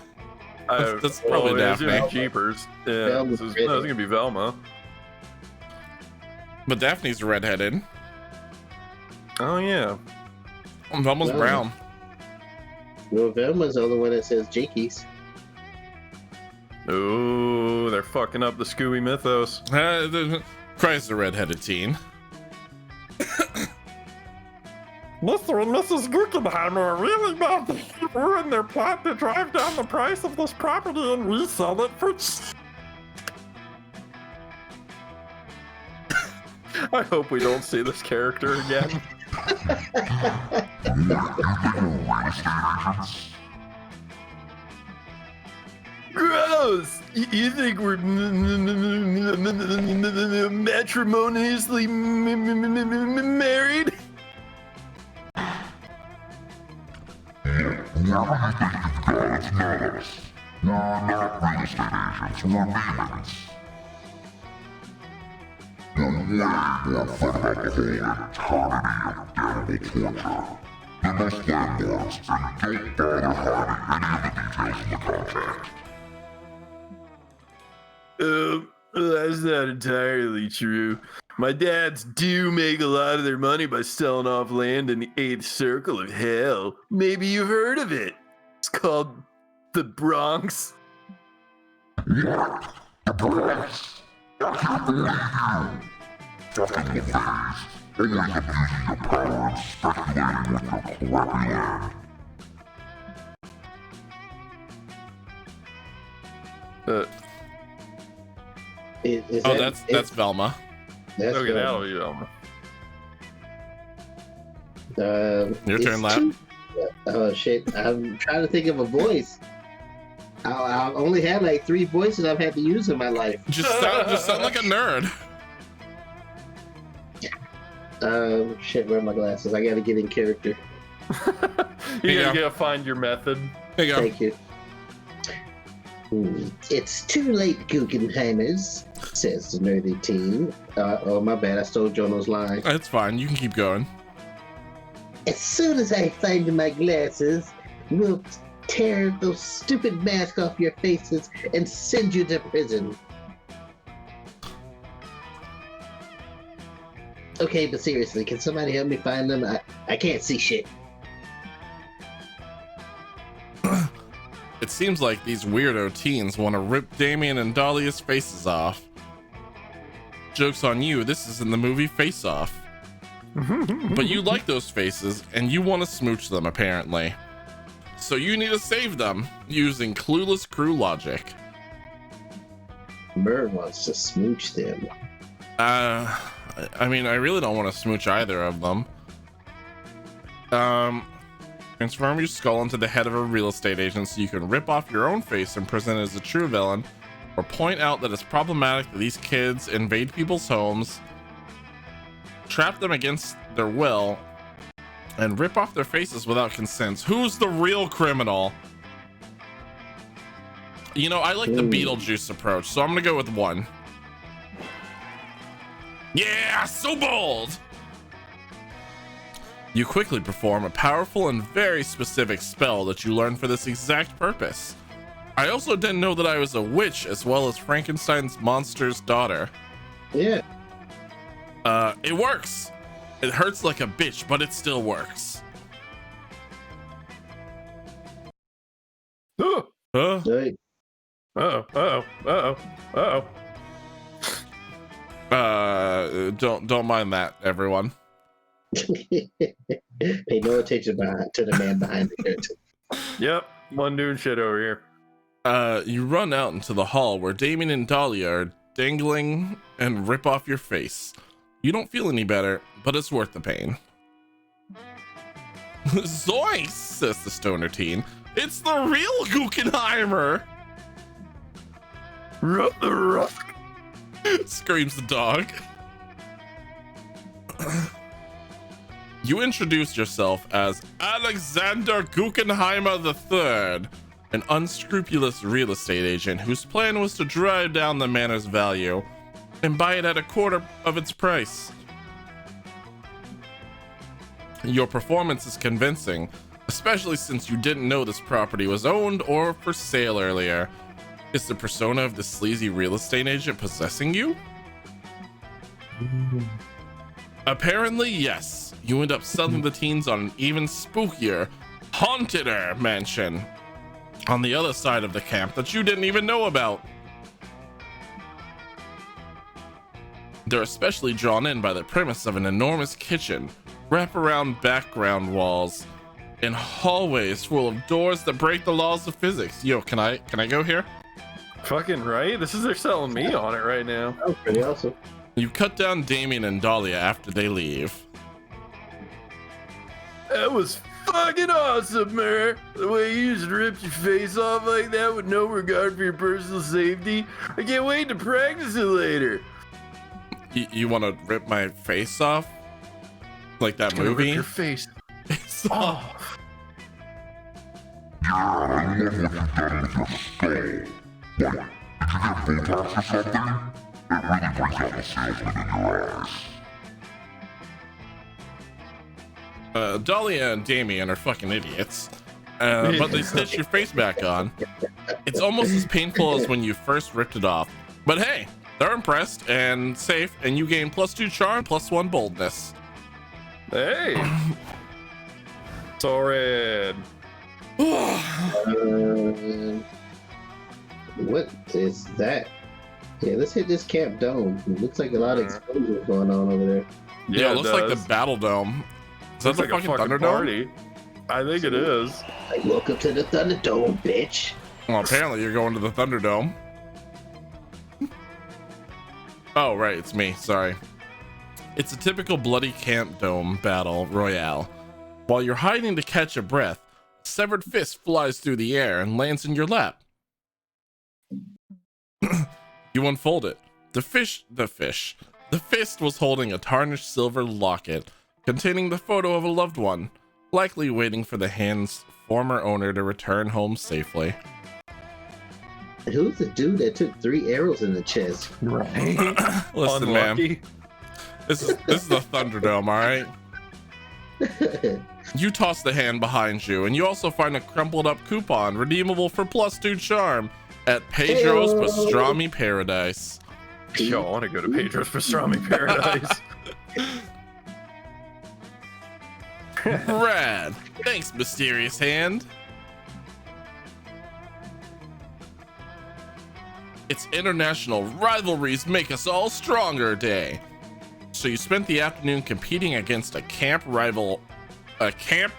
That's probably it's gonna be Daphne. Jeepers. Yeah, Velma's this is redhead. gonna be Velma. But Daphne's redheaded. Oh yeah. Velma's Well. brown. Well, Velma's the only one that says Jinkies. Ooh, they're fucking up the Scooby mythos. Cries the redheaded teen. Mr. and Mrs. Guggenheim are really bad people and their plot to drive down the price of this property and resell it for I hope we don't see this character again. What, you think we're real estate agents? Gross! You think we're matrimoniously married? Whoever you think you've got, it's not us. We're not real estate agents, we're demons. You're way more fun about the whole eternity of damnable torture than most landlords, and don't bother hiding any of the details in the contract. That's not entirely true. My dads do make a lot of their money by selling off land in the 8th circle of hell. Maybe you've heard of it. It's called the Bronx. What? The Bronx? I can't believe you! Fucking ways. Always abusing your power and speculating with your crappy land. That's Velma. That's Okay, good. that'll be Velma. Your it's turn, Lap. Oh shit! I'm trying to think of a voice. I only had like 3 voices I've had to use in my life. Just sound like a nerd. Shit, where are my glasses? I gotta get in character. You Yeah. gotta find your method. There you go. Thank you. It's too late, Guggenheimers, says the nerdy teen. Oh, my bad. I stole Jono's line. It's fine. You can keep going. As soon as I find my glasses, we'll tear those stupid masks off your faces and send you to prison. Okay, but seriously, can somebody help me find them? I can't see shit. It seems like these weirdo teens want to rip Damien and Dahlia's faces off. Joke's on you, this is in the movie Face Off. But you like those faces, and you want to smooch them, apparently. So you need to save them, using clueless crew logic. Murr wants to smooch them. I mean, I really don't want to smooch either of them. Transform your skull into the head of a real estate agent so you can rip off your own face and present it as a true villain, or point out that it's problematic that these kids invade people's homes, trap them against their will, and rip off their faces without consent. Who's the real criminal? You know, I like the Beetlejuice approach, so I'm gonna go with 1. Yeah, so bold! You quickly perform a powerful and very specific spell that you learned for this exact purpose. I also didn't know that I was a witch as well as Frankenstein's monster's daughter. Yeah. It works. It hurts like a bitch, but it still works. Oh, Right. Don't mind that, everyone. Pay no attention to the man behind the curtain. Yep, one doing shit over here. You run out into the hall where Damien and Dahlia are dangling and rip off your face. You don't feel any better, but it's worth the pain. Zoinks, says the stoner teen. It's the real Guggenheimer! Screams the dog. You introduce yourself as Alexander Guggenheimer III, an unscrupulous real estate agent whose plan was to drive down the manor's value and buy it at a quarter of its price. Your performance is convincing, especially since you didn't know this property was owned or for sale earlier. Is the persona of the sleazy real estate agent possessing you? Apparently, yes. You end up selling the teens on an even spookier, haunted-er mansion on the other side of the camp that you didn't even know about. They're especially drawn in by the premise of an enormous kitchen, wraparound background walls, and hallways full of doors that break the laws of physics. Yo, can I go here? Fucking right. They're selling me on it right now. That was pretty awesome. You cut down Damien and Dahlia after they leave. That was fucking awesome, man. The way you just ripped your face off like that with no regard for your personal safety. I can't wait to practice it later. You want to rip my face off? Like that Gonna movie? Rip your face It's off. Yeah, I love what you've done with your skull. Wait, did you get Botox or something? It really brings out the salesman in your eyes. Dahlia and Damien are fucking idiots. But they stitch your face back on. It's almost as painful as when you first ripped it off. But hey, They're impressed and safe, and you gain +2 charm, +1 boldness. Hey. Torrid. What is that? Yeah, let's hit this camp dome. It looks like a lot of explosions going on over there. Yeah, it looks like the Battle Dome. Is that the like fucking Thunderdome? party. I think it is. Like, welcome to the Thunderdome, bitch. Well, apparently you're going to the Thunderdome. Oh, right, it's me. Sorry. It's a typical bloody camp dome battle royale. While you're hiding to catch a breath, a severed fist flies through the air and lands in your lap. You unfold it. The fist was holding a tarnished silver locket containing the photo of a loved one, likely waiting for the hand's former owner to return home safely. Who's the dude that took 3 arrows in the chest? Right. Listen, Unlucky. man. This is the Thunderdome, all right? You toss the hand behind you, and you also find a crumpled up coupon redeemable for +2 charm at Pedro's Pastrami Paradise. Yo, I want to go to Pedro's Pastrami Paradise. Rad. Thanks, mysterious hand. It's International Rivalries Make Us All Stronger Day. So you spent the afternoon competing against a camp rival camp.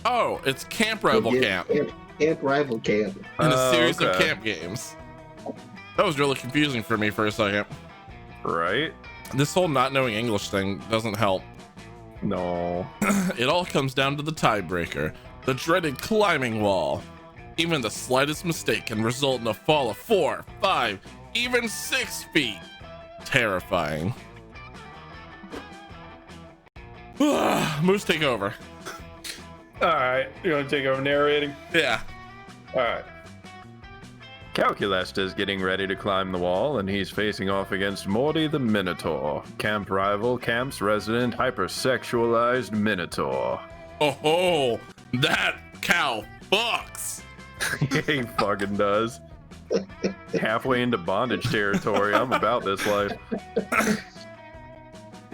Oh, it's Camp Rival Camp. Camp Rival Camp. In a series of okay. camp games. That was really confusing for me for a second. Right? This whole not knowing English thing doesn't help. No. It all comes down to the tiebreaker, the dreaded climbing wall. Even the slightest mistake can result in a fall of 4, 5, even 6 feet. Terrifying. Moose, take over. Alright, you want to take over narrating? Yeah. Alright. Calculester is getting ready to climb the wall, and he's facing off against Morty the Minotaur, camp rival, camp's resident hypersexualized Minotaur. Oh, that cow fucks. He fucking does. Halfway into bondage territory, I'm about this life.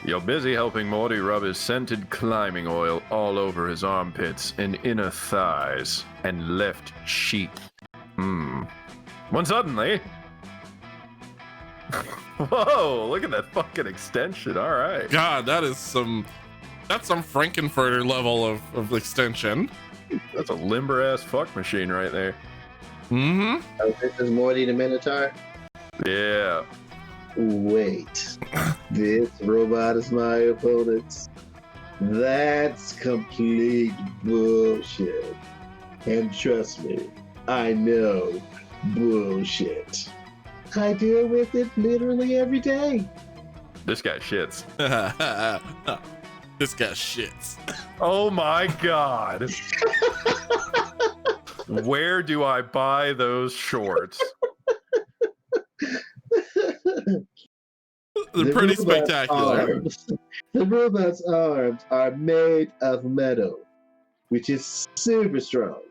You're busy helping Morty rub his scented climbing oil all over his armpits and inner thighs and left cheek. When suddenly... Whoa, look at that fucking extension, alright. God, that's some Frankenfurter level of extension. That's a limber-ass fuck machine right there. Mm-hmm. Oh, this is Morty the Minotaur? Yeah. Wait. This robot is my opponent? That's complete bullshit. And trust me, I know bullshit. I deal with it literally every day. This guy shits. This guy shits. Oh my god. Where do I buy those shorts? They're pretty spectacular. The robot's arms are made of metal, which is super strong.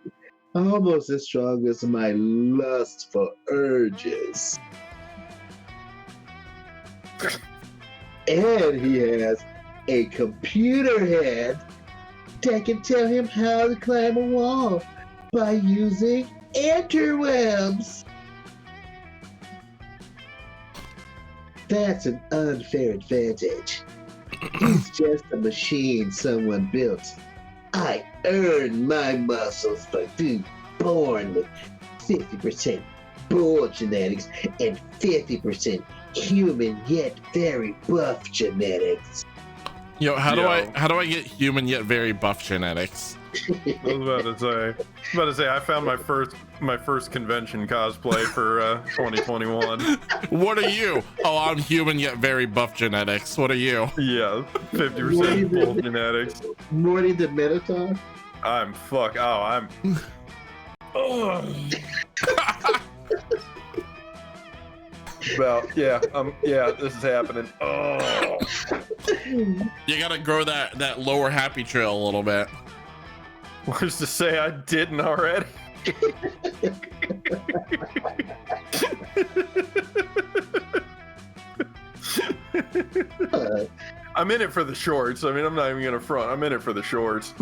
Almost as strong as my lust for urges. And he has a computer head that can tell him how to climb a wall by using interwebs. That's an unfair advantage. He's just a machine someone built. I earned my muscles by being born with 50% bull genetics and 50% human yet very buff genetics. Yo, how do I get human yet very buff genetics? I was about to say I found my first convention cosplay for 2021. What are you? Oh, I'm human yet very buff genetics. What are you? Yeah, 50% bull genetics. Morty the Minotaur? I'm fuck. Oh, I'm. Well, yeah, this is happening. Oh. You gotta grow that lower happy trail a little bit. What's to say I didn't already? I'm in it for the shorts. I mean, I'm not even gonna front. I'm in it for the shorts.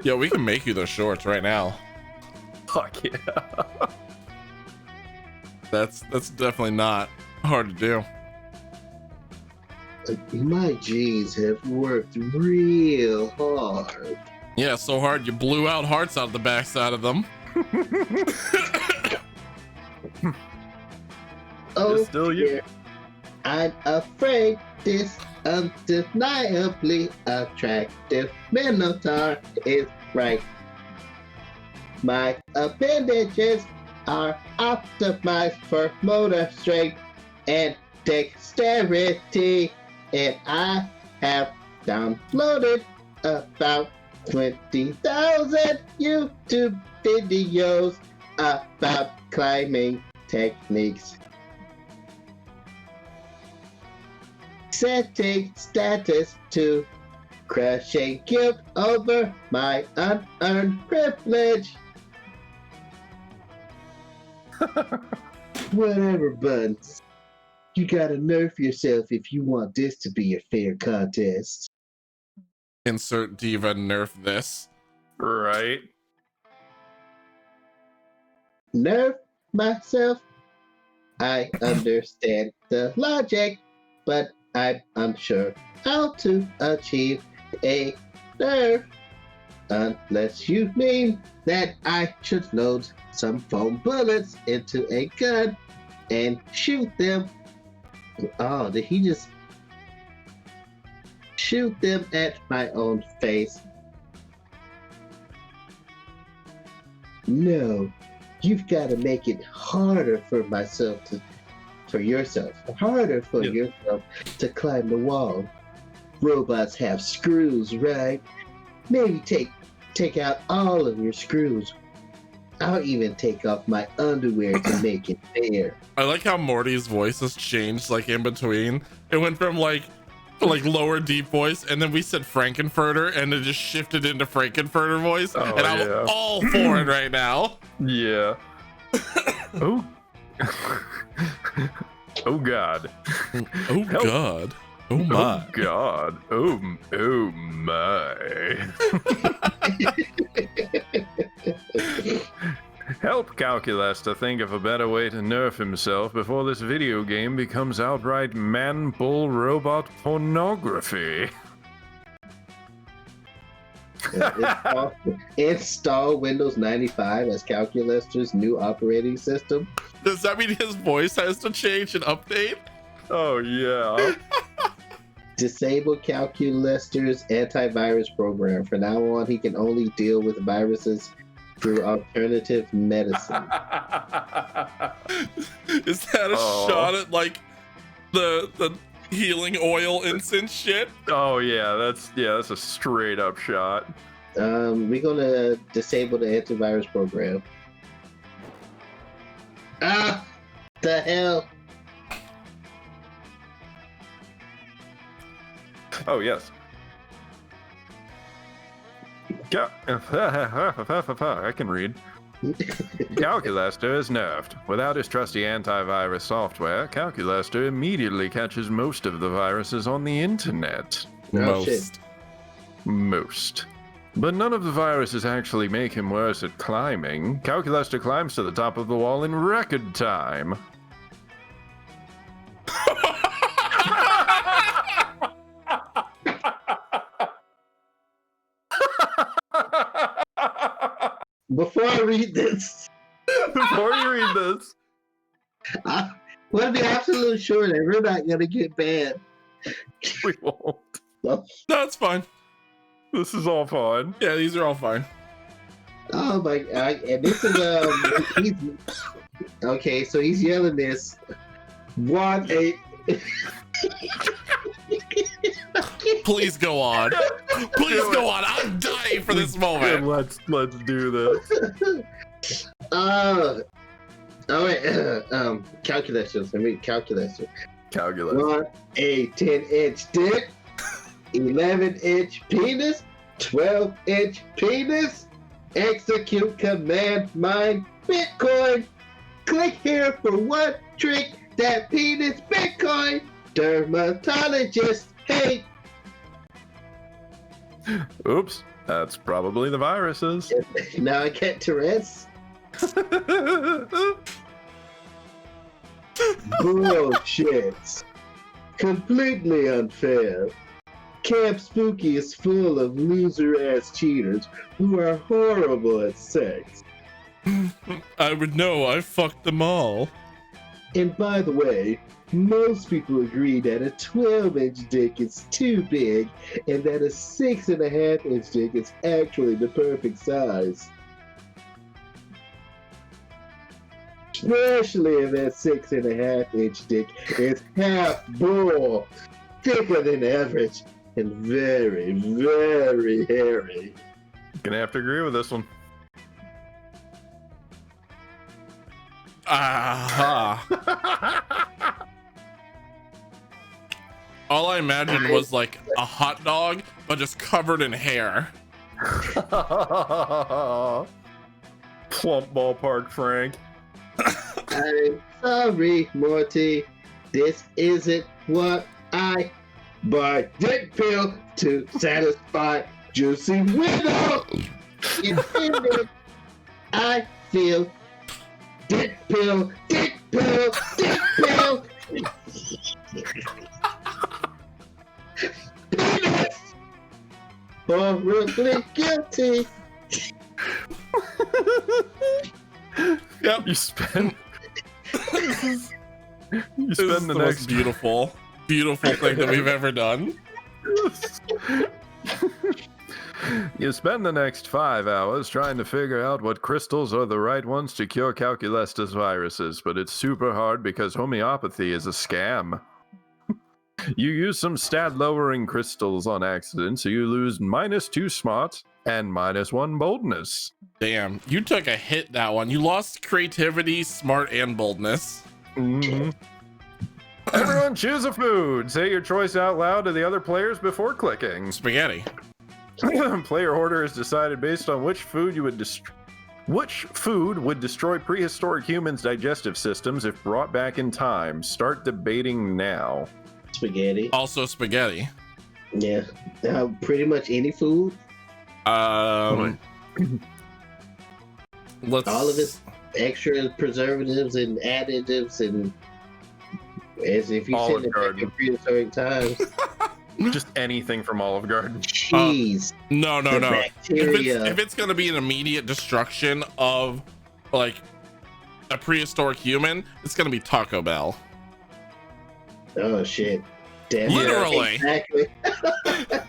Yeah, we can make you those shorts right now. Fuck yeah. That's definitely not hard to do. My G's have worked real hard. Yeah, so hard you blew out hearts out of the backside of them. Oh, It's still you. dear. I'm afraid this undeniably attractive Minotaur is right. My appendages are optimized for motor strength and dexterity, and I have downloaded about 20,000 YouTube videos about climbing techniques. Setting status to crushing guilt over my unearned privilege. Whatever, Buns. You gotta nerf yourself if you want this to be a fair contest. Insert diva nerf this. Right. Nerf myself? I understand the logic, but I'm unsure how to achieve a nerf. Unless you mean that I should load some foam bullets into a gun and shoot them. Oh, did he just shoot them at my own face? No, you've got to make it harder for yourself to climb the wall. Robots have screws, right? Maybe take out all of your screws. I'll even take off my underwear to make it fair. I like how Morty's voice has changed like in between. It went from like lower deep voice, and then we said Frankenfurter, and it just shifted into Frankenfurter voice. Oh, and I'm yeah. all for it right now. Yeah. Oh. Oh God. Oh Help. God. Oh my. Oh God. Oh my. Help Calculester think of a better way to nerf himself before this video game becomes outright man-bull robot pornography. Install Windows 95 as Calculester's new operating system. Does that mean his voice has to change and update? Oh yeah. Disable Calculester's antivirus program. From now on, he can only deal with viruses through alternative medicine. Is that a shot at like the healing oil incense shit? Oh yeah, that's a straight up shot. We're gonna disable the antivirus program. Ah, the hell! Oh yes. I can read. Calculester is nerfed. Without his trusty antivirus software, Calculester immediately catches most of the viruses on the internet. Oh, shit. Most. But none of the viruses actually make him worse at climbing. Calculester climbs to the top of the wall in record time. Before I read this, Before you read this, I want to be absolutely sure that we're not gonna get banned. we won't. That's fine. This is all fun. Yeah, these are all fine. Oh my god! And this is he's, okay. So he's yelling this. What a Please go on. Please go on. I'm dying for this moment. Let's do this. all right. Calculations. I mean calculator. Calculus. Want a 10-inch dick, 11-inch penis, 12-inch penis. Execute command mine Bitcoin. Click here for one trick that penis Bitcoin. Dermatologists hate Oops, that's probably the viruses. Now I get Tourette's. Bullshit. Completely unfair. Camp Spooky is full of loser-ass cheaters who are horrible at sex. I would know. I fucked them all. And by the way, most people agree that a 12-inch dick is too big and that a 6.5-inch dick is actually the perfect size. Especially if that 6.5-inch dick is half bull, thicker than average, and very, very hairy. Gonna have to agree with this one. Aha. All I imagined was like a hot dog, but just covered in hair. Plump ballpark, Frank. I'm sorry, Morty. This isn't what I buy. Dick pill to satisfy juicy widow. I feel dick pill, dick pill, dick pill. Horribly guilty. Yep. You spend. This You is spend the the most next. beautiful thing that we've ever done. You spend the next 5 hours trying to figure out what crystals are the right ones to cure Calculester's viruses, but it's super hard because homeopathy is a scam. You use some stat-lowering crystals on accident, so you lose -2 smart and -1 boldness. Damn, you took a hit that one. You lost creativity, smart, and boldness. Mhm. Everyone choose a food. Say your choice out loud to the other players before clicking. Spaghetti. Player order is decided based on which food would destroy prehistoric humans' digestive systems if brought back in time. Start debating now. Spaghetti. Also spaghetti. Yeah. Pretty much any food. Let's All of its extra preservatives and additives and as if you Olive said it back Garden. in prehistoric times. Just anything from Olive Garden. Cheese. No. the Bacteria. If it's gonna be an immediate destruction of like a prehistoric human, it's gonna be Taco Bell. Oh shit. Damn. Literally. Exactly.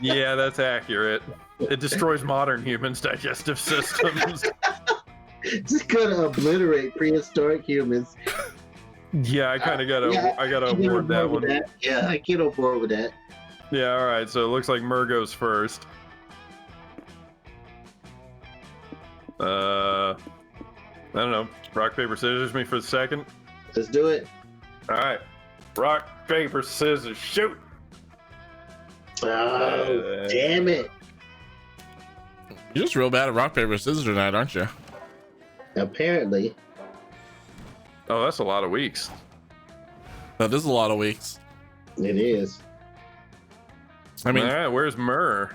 Yeah, that's accurate. It destroys modern humans' digestive systems. Just gonna obliterate prehistoric humans. Yeah, I kind of gotta, Yeah, I gotta I get on award that board one. with that. Yeah, I get on board with that. Yeah, all right. So it looks like Mur goes first. I don't know. Rock, paper, scissors me for the second. Let's do it. All right. Rock, paper, scissors, shoot. Oh, damn it. You're just real bad at rock, paper, scissors tonight, aren't you? Apparently. Oh, that's a lot of weeks. That is a lot of weeks. It is. I mean, all right. Where's Mur?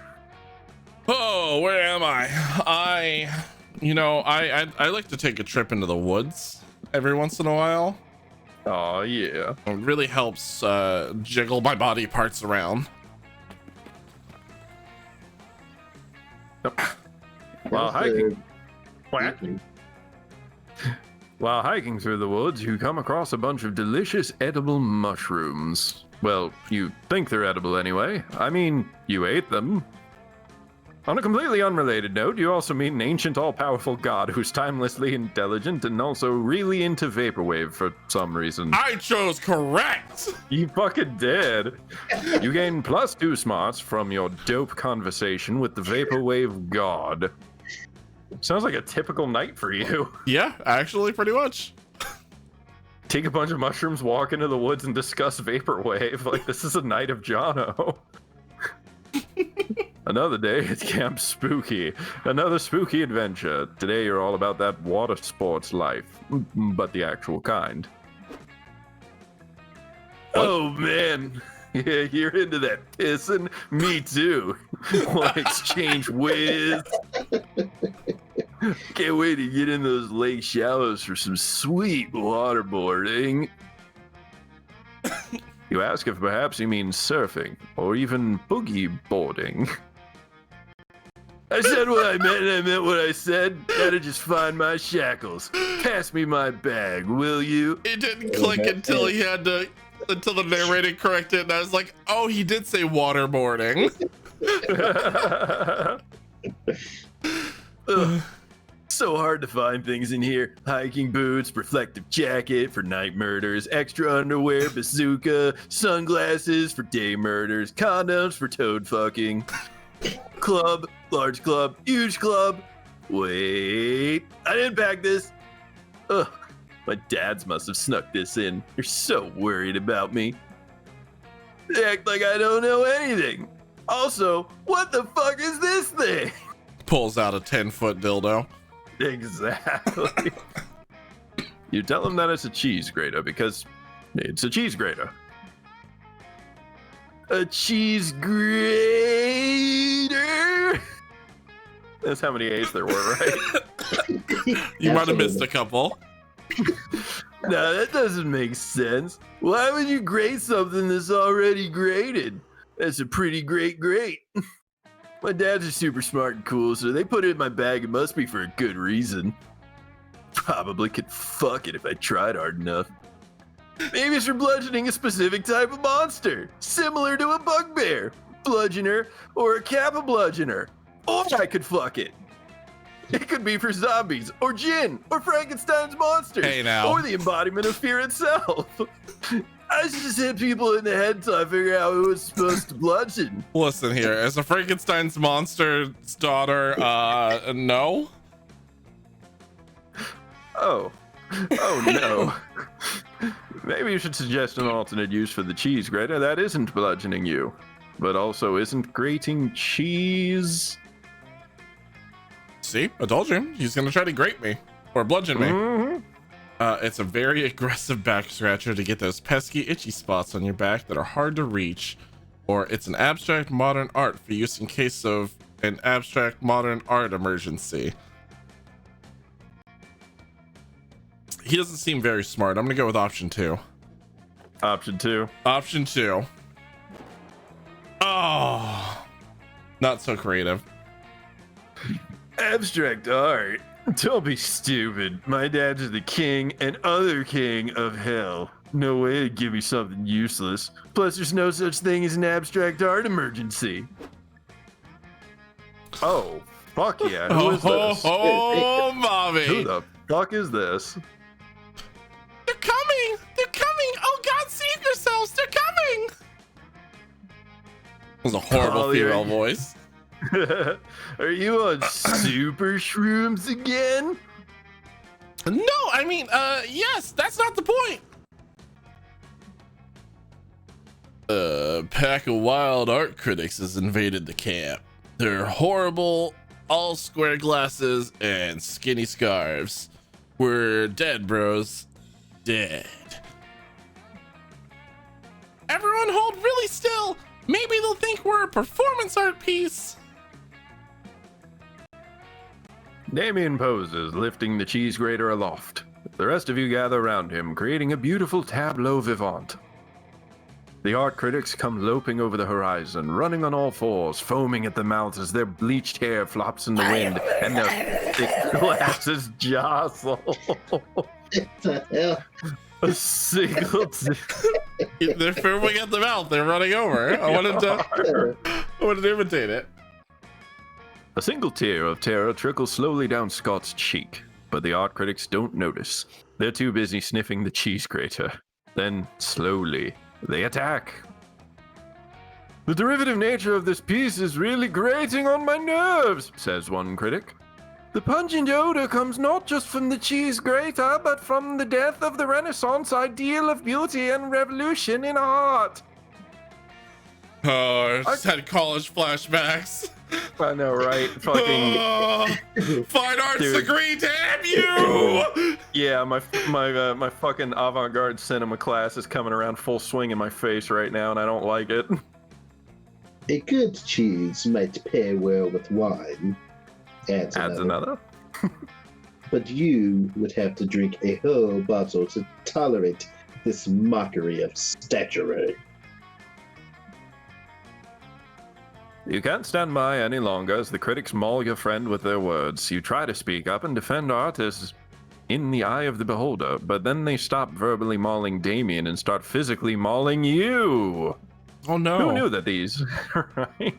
oh, where am I? I like to take a trip into the woods every once in a while. Oh yeah. It really helps jiggle my body parts around. While That's hiking, What? the- While hiking through the woods, you come across a bunch of delicious edible mushrooms. Well, you think they're edible anyway. I mean, you ate them. On a completely unrelated note, you also meet an ancient all-powerful god who's timelessly intelligent and also really into vaporwave for some reason. I chose correct. You fucking did. You gain +2 smarts from your dope conversation with the vaporwave god. Sounds like a typical night for you. Yeah, actually, pretty much. Take a bunch of mushrooms, walk into the woods, and discuss vaporwave. Like, this is a night of Jono. Another day at Camp Spooky. Another spooky adventure. Today you're all about that water sports life, but the actual kind. What? Oh man, yeah, you're into that pissing? Me too. Want to exchange whiz? Can't wait to get in those lake shallows for some sweet waterboarding. You ask if perhaps he means surfing or even boogie boarding. I said what I meant and I meant what I said. Gotta just find my shackles. Pass me my bag, will you? It didn't click until until the narrator corrected, and I was like, oh, he did say waterboarding. Ugh. So hard to find things in here. Hiking boots, reflective jacket for night murders, extra underwear, bazooka, sunglasses for day murders, condoms for toad fucking, club, large club, huge club. Wait, I didn't pack this. Ugh, my dads must have snuck this in. They're so worried about me. They act like I don't know anything. Also, what the fuck is this thing? Pulls out a 10-foot dildo. Exactly. You tell them that it's a cheese grater because it's a cheese grater. A cheese grater. That's how many A's there were, right? You might have missed a couple. No, that doesn't make sense. Why would you grate something that's already grated? That's a pretty great grate. My dads are super smart and cool, so they put it in my bag. It must be for a good reason. Probably could fuck it if I tried hard enough. Maybe it's for bludgeoning a specific type of monster, similar to a bugbear, bludgeoner, or a kappa bludgeoner. Or I could fuck it. It could be for zombies, or Jinn, or Frankenstein's monsters, Hey, now. or the embodiment of fear itself. I should just hit people in the head till I figure out who it's supposed to bludgeon. Listen here, as a Frankenstein's monster's daughter, no. Oh no. Maybe you should suggest an alternate use for the cheese grater that isn't bludgeoning you, but also isn't grating cheese. See, I told you, he's gonna try to grate me or bludgeon me. Mhm. It's a very aggressive back scratcher to get those pesky itchy spots on your back that are hard to reach, or it's an abstract modern art for use in case of an abstract modern art emergency. He doesn't seem very smart. I'm gonna go with option 2. Option 2. Option 2. Oh, not so creative. Abstract art? Don't be stupid. My dad's the king and other king of hell. No way to give me something useless. Plus, there's no such thing as an abstract art emergency. Oh, fuck yeah. Who is this? Oh, mommy. Who the fuck is this? They're coming! They're coming! Oh God, save yourselves! They're coming! That was a horrible Oh, female you're- voice. Are you on super shrooms again? No, I mean, yes, that's not the point. A pack of wild art critics has invaded the camp. They're horrible, all square glasses and skinny scarves. We're dead, bros. Dead. Everyone hold really still. Maybe they'll think we're a performance art piece. Damien poses, lifting the cheese grater aloft. The rest of you gather around him, creating a beautiful tableau vivant. The art critics come loping over the horizon, running on all fours, foaming at the mouth as their bleached hair flops in the wind and their thick glasses jostle. What the hell? A single They're foaming at the mouth. They're running over. I wanted to imitate it. A single tear of terror trickles slowly down Scott's cheek, but the art critics don't notice. They're too busy sniffing the cheese grater. Then, slowly, they attack. The derivative nature of this piece is really grating on my nerves, says one critic. The pungent odor comes not just from the cheese grater, but from the death of the Renaissance ideal of beauty and revolution in art. Oh, I just had college flashbacks. I know, right? Fucking Oh, fine arts Dude. degree, damn you! yeah, my fucking avant-garde cinema class is coming around full swing in my face right now, and I don't like it. A good cheese might pair well with wine. Adds another. But you would have to drink a whole bottle to tolerate this mockery of statuary. You can't stand by any longer as the critics maul your friend with their words. You try to speak up and defend art as in the eye of the beholder, but then they stop verbally mauling Damien and start physically mauling you. Oh no. Who knew that these right?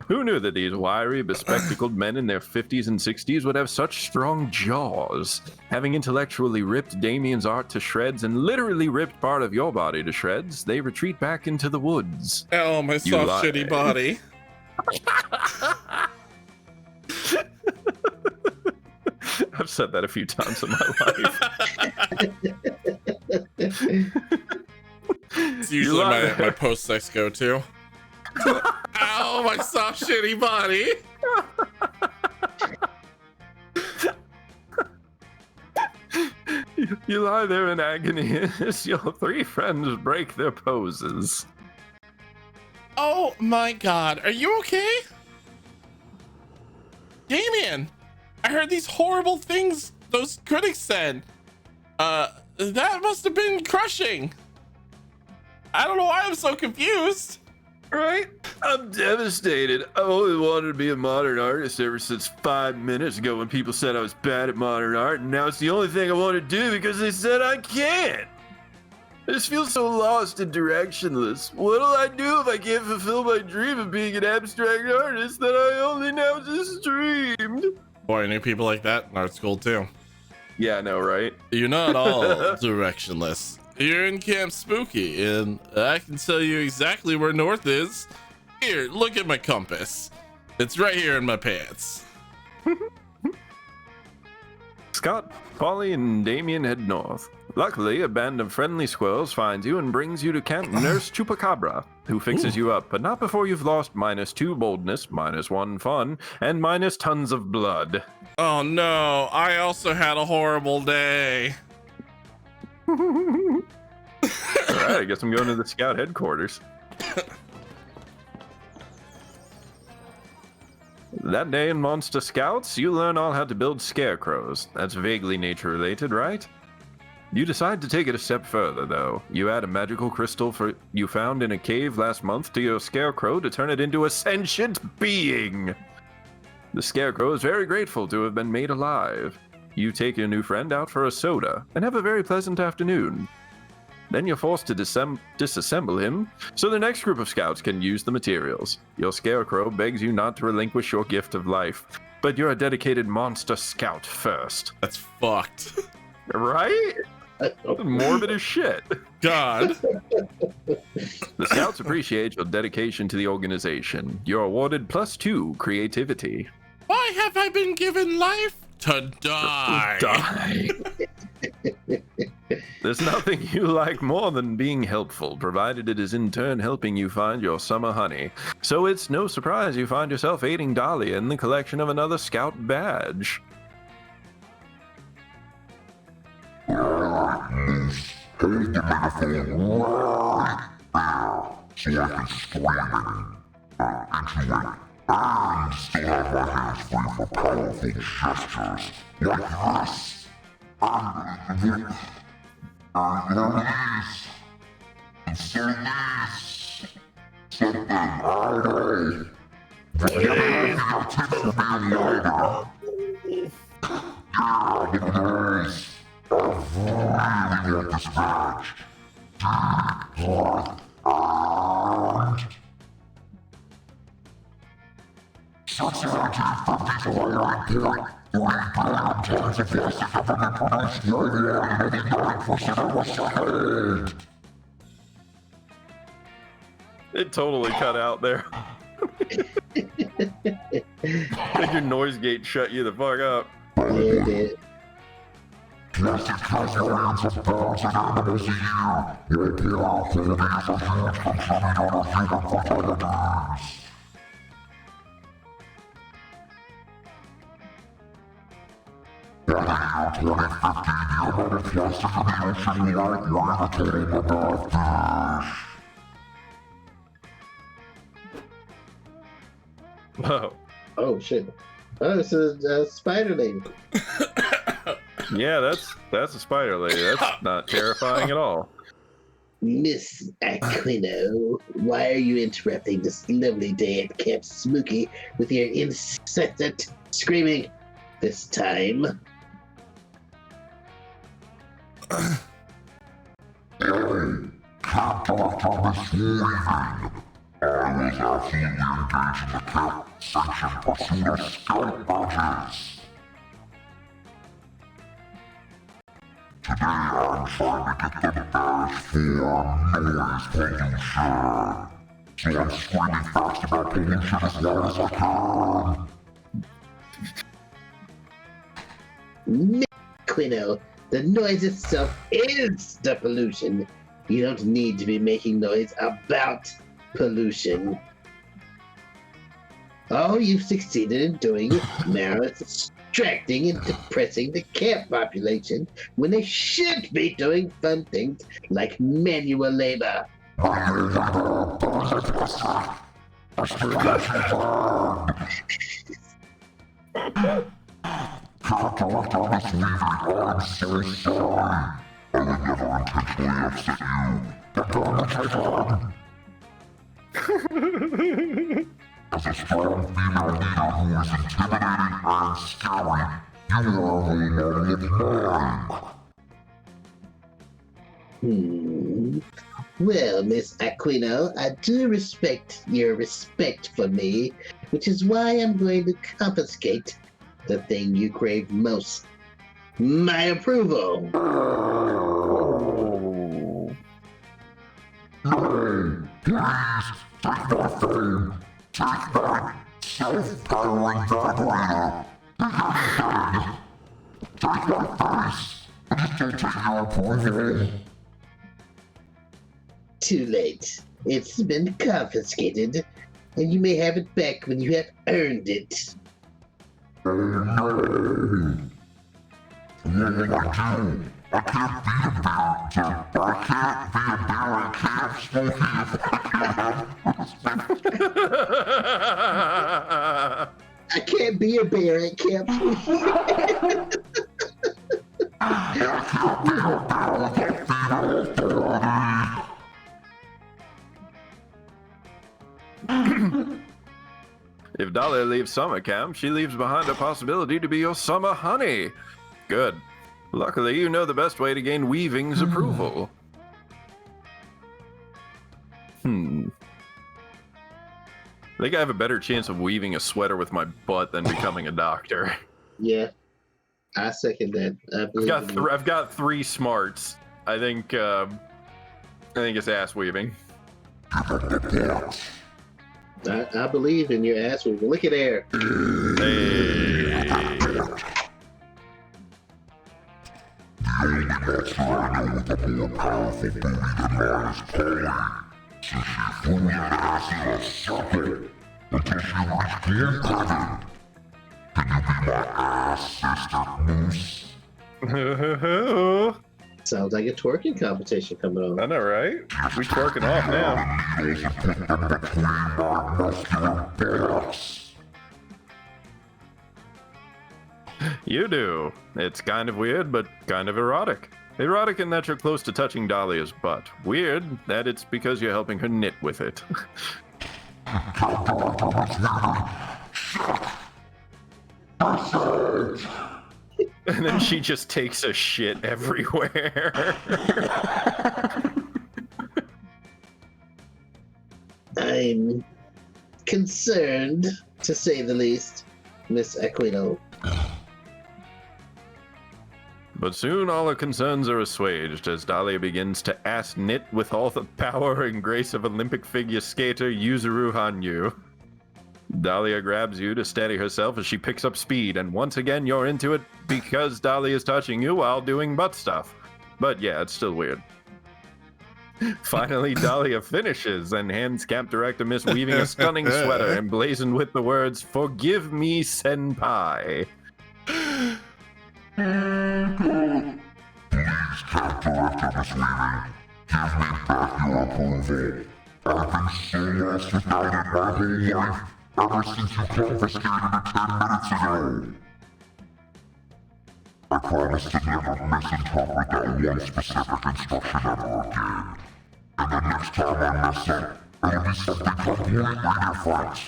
Who knew that these wiry, bespectacled men in their 50s and 60s would have such strong jaws? Having intellectually ripped Damien's art to shreds and literally ripped part of your body to shreds, they retreat back into the woods. Oh, my soft, shitty body. I've said that a few times in my life. It's usually my post-sex go-to. Ow, my soft, shitty body. You lie there in agony as your three friends break their poses. Oh my god, are you okay? Damien, I heard these horrible things those critics said. That must have been crushing. I don't know why I'm so confused. Right? I'm devastated. I only wanted to be a modern artist ever since 5 minutes ago when people said I was bad at modern art, and now it's the only thing I want to do because they said I can't. I just feel so lost and directionless. What'll I do if I can't fulfill my dream of being an abstract artist that I only now just dreamed? Boy, I knew people like that in art school too. Yeah, I know, right? You're not all directionless. You're in Camp Spooky, and I can tell you exactly where north is. Here, look at my compass. It's right here in my pants. Scott, Polly, and Damien head north. Luckily, a band of friendly squirrels finds you and brings you to Camp Nurse Chupacabra, who fixes you up, but not before you've lost -2 boldness, -1 fun, and minus tons of blood. Oh no, I also had a horrible day. Alright, I guess I'm going to the scout headquarters. That day in Monster Scouts, you learn all how to build scarecrows. That's vaguely nature related, right? You decide to take it a step further, though. You add a magical crystal you found in a cave last month to your scarecrow to turn it into a sentient being. The scarecrow is very grateful to have been made alive. You take your new friend out for a soda and have a very pleasant afternoon. Then you're forced to disassemble him so the next group of scouts can use the materials. Your scarecrow begs you not to relinquish your gift of life, but you're a dedicated monster scout first. That's fucked. Right? Morbid as shit. God. The scouts appreciate your dedication to the organization. You're awarded +2 creativity. Why have I been given life? To die. Die. There's nothing you like more than being helpful, provided it is in turn helping you find your summer honey. So it's no surprise you find yourself aiding Dahlia in the collection of another scout badge. Hold the metaphor right there so I can scream into it. And still have my hands free for powerful gestures like this. And this. And so this. Something harder. Your tips will be lighter. Yeah, look at this. I really want this badge. Such an idea for people like you. You ain't bad times if you have to produce the idea and 99% of what's ahead. It totally cut out there. I think your noise gate shut you the fuck up. Yeah, it did. Plastic has millions of birds and animals a year. Your PR holdings are huge consuming on a human fertility. By the year 2050, the amount of plastic in the ocean will outweigh the total number of fish. Whoa. Oh shit! Oh, this is a spider lady. Yeah, that's a spider lady. That's not terrifying at all. Miss Aquino, why are you interrupting this lovely day at Camp Spooky with your incessant screaming this time? Miss Aquino, the noise itself is the pollution. You don't need to be making noise about pollution. All you've succeeded in doing now is distracting and depressing the camp population when they should be doing fun things like manual labor. As a strong female leader who is intimidating and scary, you are only learning its mind. Well, Miss Aquino, I do respect your respect for me, which is why I'm going to confiscate the thing you crave most. My approval. Hey, please, take that thing. Take that self-powering vibrator. Take that face. I just don't take your approval. Too late. It's been confiscated, and you may have it back when you have earned it. No. What will I do? I can't be a barricade. I can't be a barricade smoking. I can't be a bear at Camp If Dahlia leaves summer camp, she leaves behind a possibility to be your summer honey. Good. Luckily, you know the best way to gain Weaving's approval. I think I have a better chance of weaving a sweater with my butt than becoming a doctor. Yeah, I second that. I've got 3 smarts. I think it's ass weaving. I believe in your ass. Look at there. Hey. The only monster I know with a more powerful booty than mine is Polly. So she threw your ass in a circle until she reached the increment. Can you be my ass, Sister Moose? Sounds like a twerking competition coming on. I know, right? We twerking off now. Needles and put them between my muscular buttocks. You do. It's kind of weird, but kind of erotic. Erotic in that you're close to touching Dahlia's butt. Weird that it's because you're helping her knit with it. And then she just takes a shit everywhere. I'm concerned, to say the least, Miss Aquino. But soon all her concerns are assuaged as Dahlia begins to ass knit with all the power and grace of Olympic figure skater Yuzuru Hanyu. Dahlia grabs you to steady herself as she picks up speed, and once again you're into it because Dahlia is touching you while doing butt stuff. But yeah, it's still weird. Finally, Dahlia finishes and hands Camp Director Miss Weaving a stunning sweater emblazoned with the words, "Forgive me, Senpai." Please, Camp Director Miss Weaving, give me back your approval. I've been so lost without it my whole life. ever since you confiscated it 10 minutes ago. I promise to never misinterpret that one specific instruction ever again. And the next time I mess up, it'll be something completely different.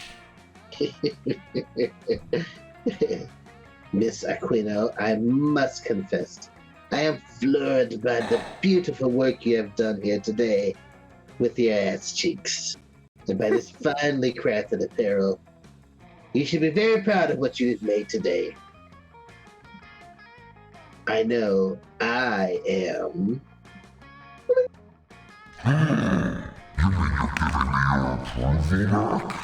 Miss Aquino, I must confess, I am floored by the beautiful work you have done here today with your ass cheeks, and by this finely crafted apparel. You should be very proud of what you have made today. I know I am. You mean you're giving me your approval back?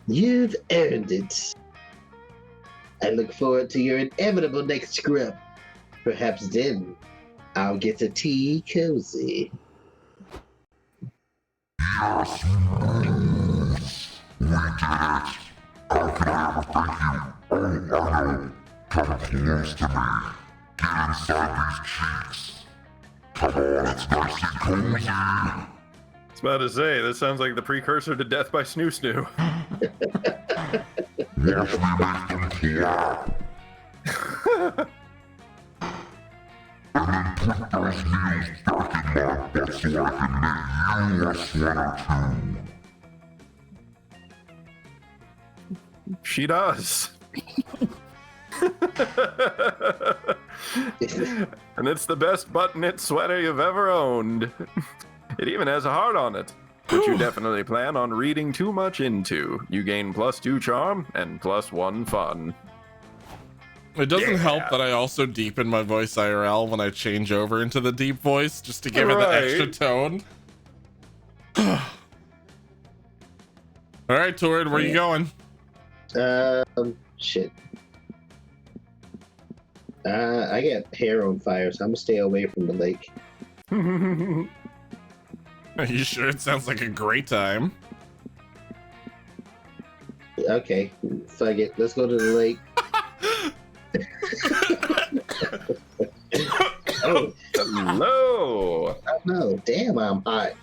You've earned it. I look forward to your inevitable next scrub. Perhaps then I'll get a tea cozy. Yes, please. We did it. How can I ever thank you? Oh, I know. Come close to me. Get inside these cheeks. Come on, it's nice and cozy. I was about to say, this sounds like the precursor to Death by Snoo Snoo. Watch me make them clap. And then put those needles back in my butt so I can make you a sweater too. She does. And it's the best button-knit sweater you've ever owned. It even has a heart on it, which you definitely plan on reading too much into. You gain +2 charm and +1 fun. It doesn't help that I also deepen my voice IRL when I change over into the deep voice, just to give it the extra tone. Alright, Torrid, where you going? Shit. I got hair on fire, so I'm gonna stay away from the lake. Are you sure? It sounds like a great time. Okay, fuck it. Let's go to the lake. Oh, Hello. no, damn, I'm hot.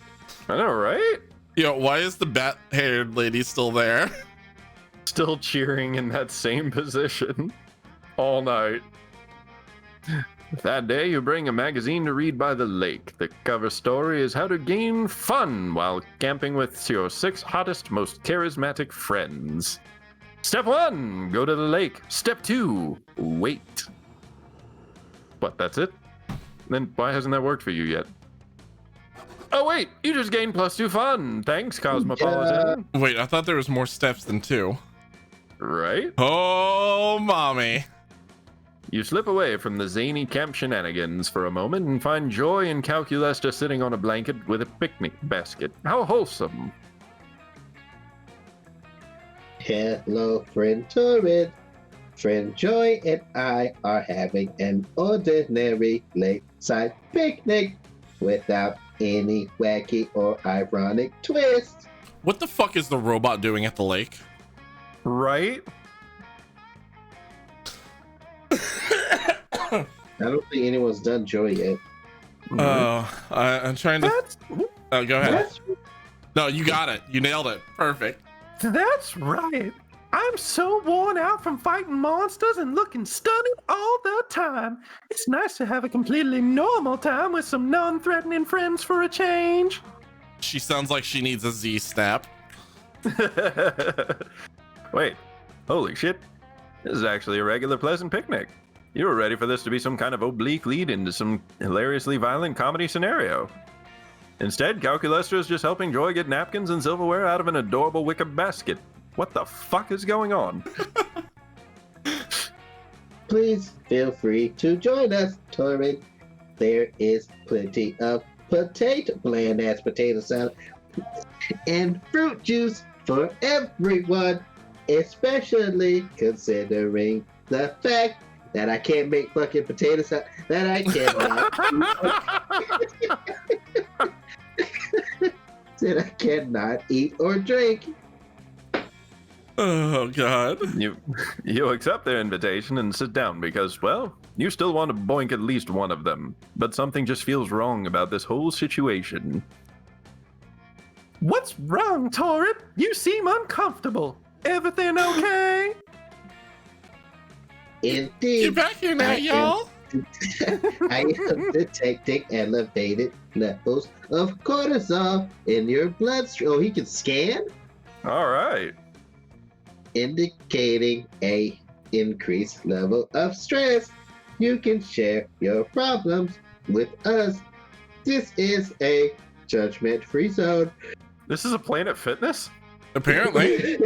I know, right? Yo, why is the bat-haired lady still there? Still cheering in that same position all night. That day, you bring a magazine to read by the lake. The cover story is how to gain fun while camping with your 6 hottest, most charismatic friends. Step 1, go to the lake. Step 2, wait. What, that's it? Then why hasn't that worked for you yet? Oh wait, you just gained +2 fun. Thanks, Cosmopolitan. Wait, I thought there was more steps than 2. Right? Oh, mommy. You slip away from the zany camp shenanigans for a moment and find joy in Calculester sitting on a blanket with a picnic basket. How wholesome. Hello, friend Torrid. Friend Joy and I are having an ordinary lakeside picnic without any wacky or ironic twists. What the fuck is the robot doing at the lake? Right? I don't think anyone's done Joy yet. Oh, I'm trying to. Oh, go ahead. That's No, you got it. You nailed it. Perfect. That's right. I'm so worn out from fighting monsters and looking stunning all the time. It's nice to have a completely normal time with some non-threatening friends for a change. She sounds like she needs a Z snap. Wait, holy shit. This is actually a regular pleasant picnic. You were ready for this to be some kind of oblique lead into some hilariously violent comedy scenario. Instead, Calculester is just helping Joy get napkins and silverware out of an adorable wicker basket. What the fuck is going on? Please feel free to join us, Torrid. There is plenty of bland-ass potato salad, and fruit juice for everyone, especially considering the fact that I can't make fucking potato salad, that I cannot eat or drink. Oh, God. You accept their invitation and sit down because, well, you still want to boink at least one of them, but something just feels wrong about this whole situation. What's wrong, Torrid? You seem uncomfortable. Everything okay? Indeed. Get back here now, I am- y'all. I am detecting elevated levels of cortisol in your bloodstream. Oh, he can scan, All right. indicating a increased level of stress. You can share your problems with us. This is a judgment-free zone. This is a Planet Fitness? Apparently.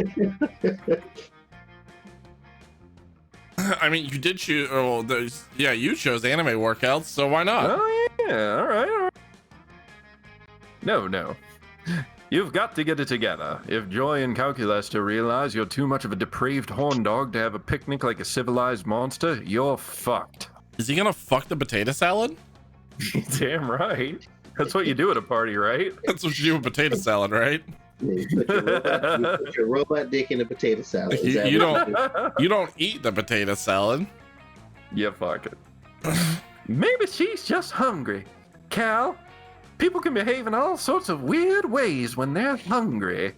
I mean, you did choose. Oh, you chose anime workouts, so why not? Oh, yeah. All right. No. You've got to get it together. If Joy and Calculester realize you're too much of a depraved horn dog to have a picnic like a civilized monster, you're fucked. Is he gonna fuck the potato salad? Damn right. That's what you do at a party, right? That's what you do with potato salad, right? You put your robot dick in a potato salad. Is that You what don't. You don't eat the potato salad. Yeah, fuck it. Maybe she's just hungry. Cal, people can behave in all sorts of weird ways when they're hungry.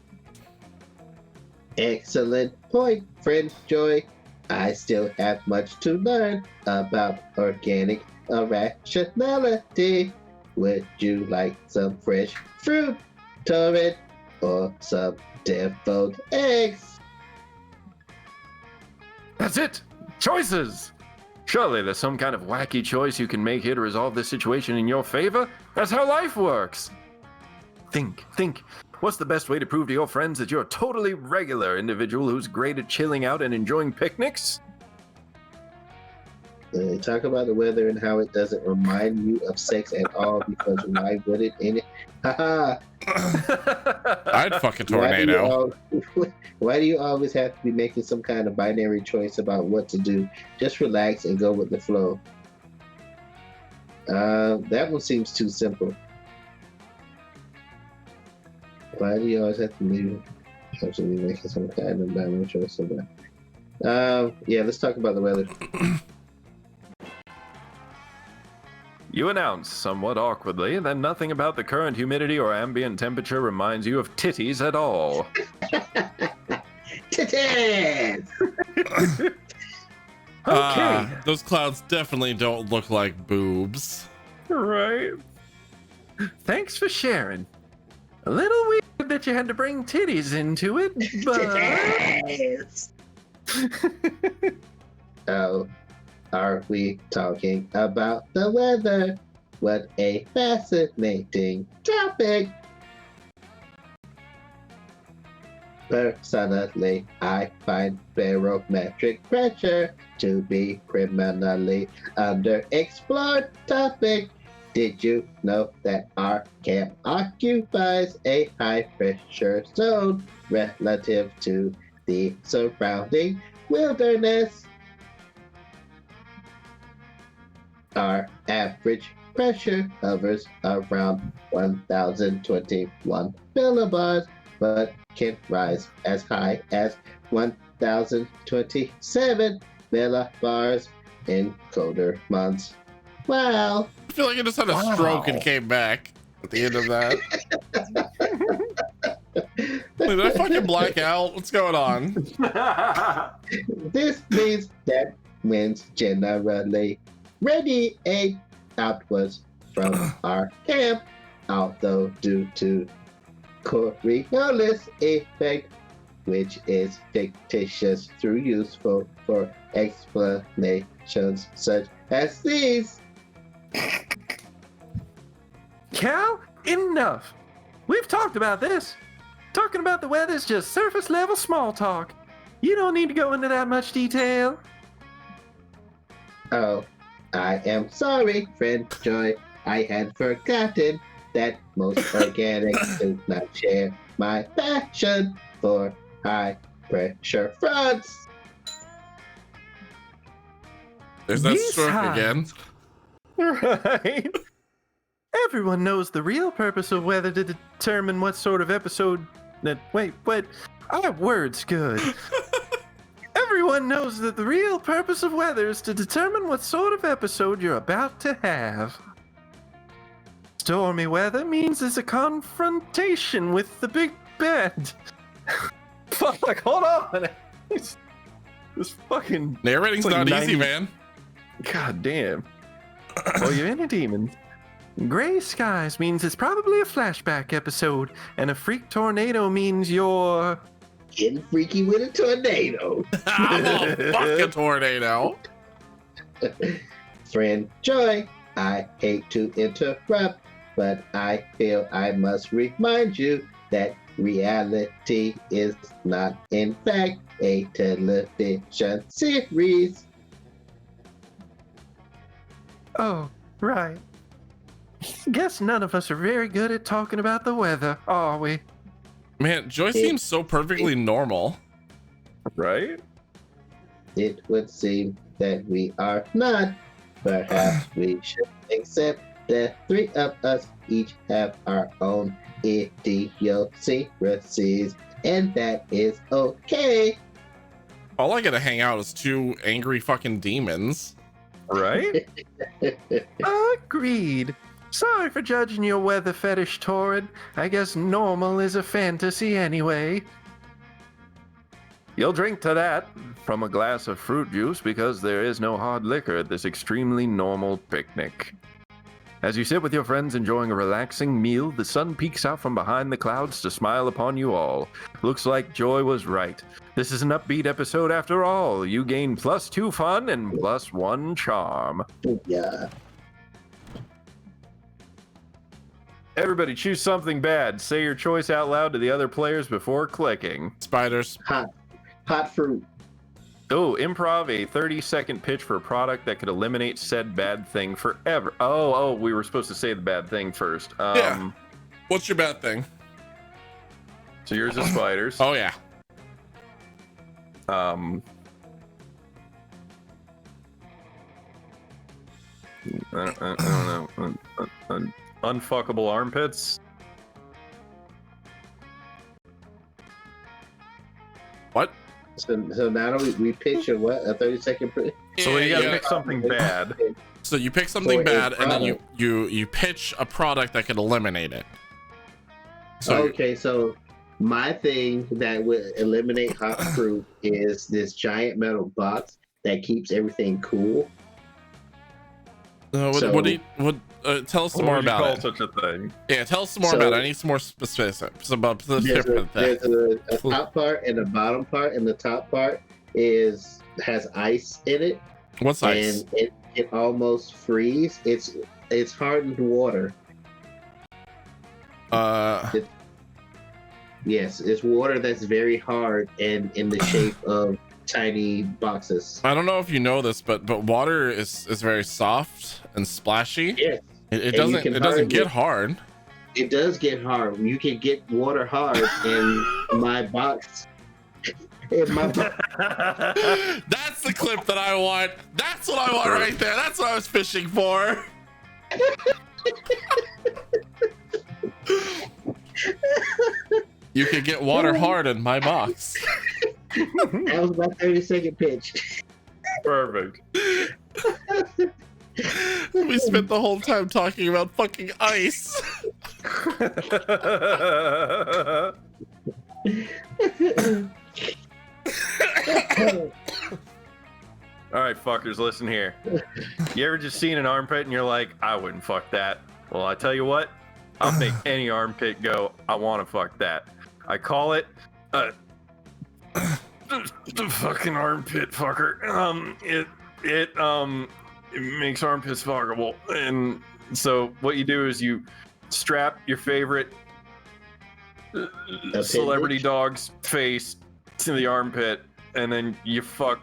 Excellent point, friend Joy. I still have much to learn about organic irrationality. Would you like some fresh fruit, Torrid, or some deviled eggs? That's it. Choices. Surely there's some kind of wacky choice you can make here to resolve this situation in your favor? That's how life works. Think. What's the best way to prove to your friends that you're a totally regular individual who's great at chilling out and enjoying picnics? Talk about the weather and how it doesn't remind you of sex at all, because why would it in it? Haha! I'd fuck a tornado. Why do you always have to be making some kind of binary choice about what to do? Just relax and go with the flow. That one seems too simple. Why do you always have to be making some kind of binary choice about? Yeah, let's talk about the weather. You announce, somewhat awkwardly, that nothing about the current humidity or ambient temperature reminds you of titties at all. Titties! Okay. Those clouds definitely don't look like boobs. Right. Thanks for sharing. A little weird that you had to bring titties into it, but... Titties! Oh, are we talking about the weather? What a fascinating topic! Personally, I find barometric pressure to be criminally underexplored topic. Did you know that our camp occupies a high pressure zone relative to the surrounding wilderness? Our average pressure hovers around 1021 millibars, but can rise as high as 1027 millibars in colder months. Wow! I feel like I just had a stroke and came back at the end of that. Wait, did I fucking black out? What's going on? This means that winds generally radiate outwards from our camp, although due to Coriolis effect, which is fictitious through useful for explanations such as these. Cal, enough. We've talked about this. Talking about the weather's just surface level small talk. You don't need to go into that much detail. Oh, I am sorry, friend Joy. I had forgotten that most organics do not share my passion for high pressure fronts. There's that These stroke times- again. Right. Everyone knows the real purpose of weather to determine what sort of episode. Wait, what? Our words good. Everyone knows that the real purpose of weather is to determine what sort of episode you're about to have. Stormy weather means there's a confrontation with the big bad. Fuck, hold on. This fucking... Narrating's It's like not easy, 90 man. God damn. Well, you're in a demon. Gray skies means it's probably a flashback episode, and a freak tornado means you're... Getting freaky with a tornado. I'm gonna fuck a tornado. Friend Joy, I hate to interrupt, but I feel I must remind you that reality is not, in fact, a television series. Oh, right. Guess none of us are very good at talking about the weather, are we? Man, Joy seems so perfectly normal. Right? It would seem that we are not. Perhaps we should accept that three of us each have our own idiosyncrasies, and that is okay. All I gotta hang out is two angry fucking demons. Right? Agreed. Sorry for judging your weather fetish, Torrid. I guess normal is a fantasy anyway. You'll drink to that from a glass of fruit juice because there is no hard liquor at this extremely normal picnic. As you sit with your friends enjoying a relaxing meal, the sun peeks out from behind the clouds to smile upon you all. Looks like Joy was right. This is an upbeat episode after all. You gain +2 fun and +1 charm. Yeah. Everybody choose something bad. Say your choice out loud to the other players before clicking. Spiders. Hot fruit. Oh, improv a 30-second pitch for a product that could eliminate said bad thing forever. Oh, we were supposed to say the bad thing first. Yeah. What's your bad thing? So yours is spiders. Oh yeah. I don't know. Unfuckable armpits. What? So now we pitch a what? A 30-second pitch? So you gotta Yeah. pick something bad. So you pick something For a bad, and then product. you pitch a product that could eliminate it. So Okay, so my thing that would eliminate hot fruit is this giant metal box that keeps everything cool. what so- do you tell us some What more would you about call it? such a thing? Yeah, tell us some more So- about it. I need some more specifics about There's a top part and a bottom part, and the top part has ice in it, What's ice? and it almost freeze. It's hardened water. Yes, it's water that's very hard and in the shape of tiny boxes. I don't know if you know this, but water is very soft and splashy. Yes, It And you doesn't can get hard. it does get hard. You can get water hard in my box. In my box. That's the clip that I want. That's what I want right there. That's what I was fishing for. You could get water hard in my box. That was my 30-second pitch. Perfect. We spent the whole time talking about fucking ice. All right, fuckers, listen here. You ever just seen an armpit and you're like, I wouldn't fuck that? Well, I tell you what, I'll make any armpit go, I want to fuck that. I call it the fucking armpit fucker. It makes armpits fuckable. And so what you do is you strap your favorite celebrity dog's face to the armpit, and then you fuck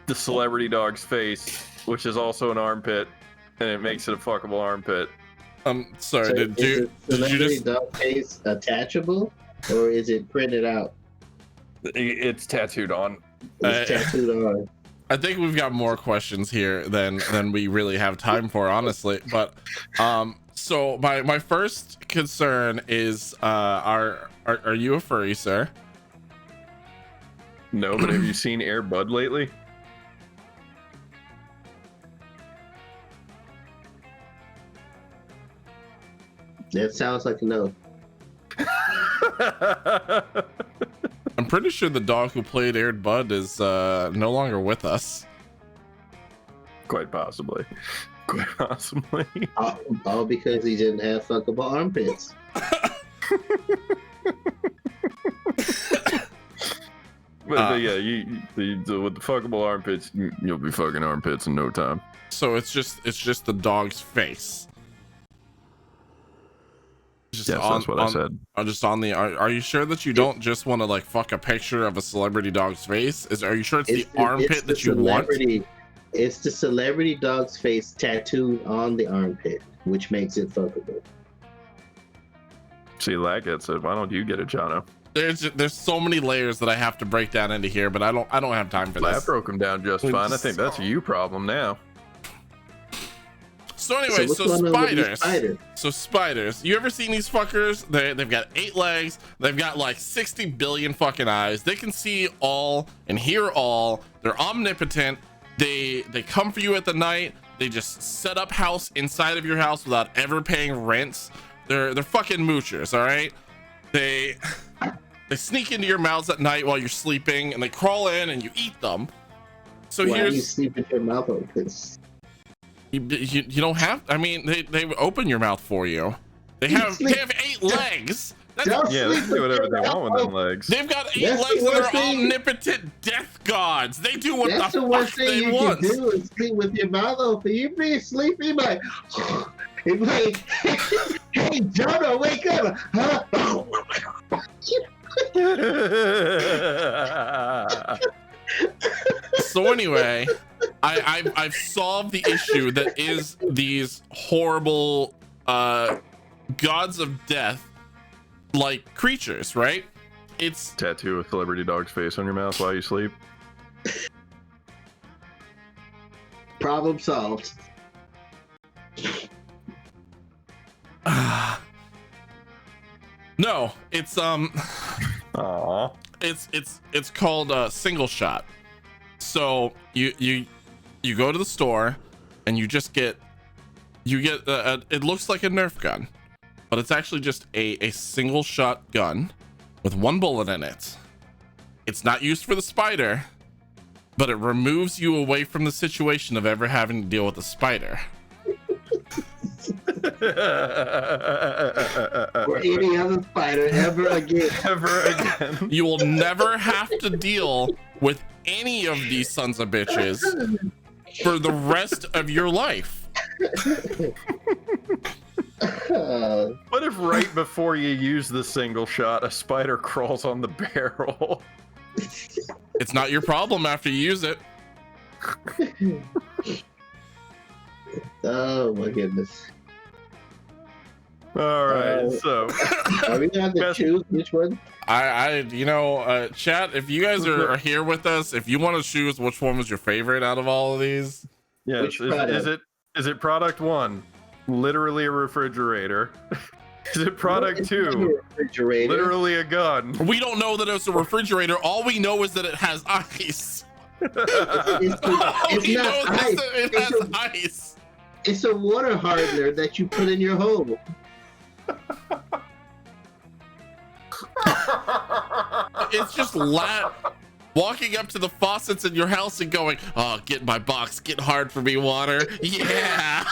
the celebrity dog's face, which is also an armpit, and it makes it a fuckable armpit. Sorry, So did is you the celebrity just dog face attachable, or is it printed out? It's tattooed on. It's tattooed on. I think we've got more questions here than we really have time for, honestly. But so my first concern is are you a furry, sir? No, but have you seen Air Bud lately? That sounds like a no. I'm pretty sure the dog who played Aired Bud is no longer with us. Quite possibly. Quite possibly. All because he didn't have fuckable armpits. But yeah, with the fuckable armpits, you'll be fucking armpits in no time. So it's just the dog's face. Just Yes, that's what I said. Just on the. Are you sure that you don't just want to like fuck a picture of a celebrity dog's face? Are you sure it's the armpit that you want? It's the celebrity dog's face tattooed on the armpit, which makes it fuckable. See, Lag gets it. Why don't you get it, Jono? There's so many layers that I have to break down into here, but I don't have time for Lag this. broke him down just fine. I think that's a you problem now. So anyway, so spiders. You ever seen these fuckers? They've got 8 legs. They've got like 60 billion fucking eyes. They can see all and hear all. They're omnipotent. They come for you at the night. They just set up house inside of your house without ever paying rent. They're fucking moochers, all right? They sneak into your mouths at night while you're sleeping, and they crawl in and you eat them. So why do you sleep with your mouth open? You don't have. I mean, they open your mouth for you. They have 8 legs. They can do whatever they want with them legs. They've got 8 legs that are omnipotent death gods. They do what the fuck they want. That's the worst thing you can do is sleep with your mouth open. You be sleeping like, it's like, hey, Jonah, wake up. So anyway, I've solved the issue that is these horrible gods of death like creatures, right? It's tattoo a celebrity dog's face on your mouth while you sleep. Problem solved. No, it's Aww. it's called single shot. So you go to the store and you get it looks like a Nerf gun, but it's actually just a single shot gun with 1 bullet in it. It's not used for the spider, but it removes you away from the situation of ever having to deal with a spider. Or any other spider ever again. You will never have to deal with any of these sons of bitches for the rest of your life. What if right before you use the single shot, a spider crawls on the barrel? It's not your problem after you use it. Oh my goodness. All right, so are we gonna have to choose which one? Chat, if you guys are here with us, if you want to choose which one was your favorite out of all of these. Yes, is it product 1, literally a refrigerator? Is it product 2, literally a gun? We don't know that it's a refrigerator. All we know is that it has ice. It's not ice. It has ice. It's a water hardener that you put in your home. It's just walking up to the faucets in your house and going, "Oh, get in my box, get hard for me, water." Yeah.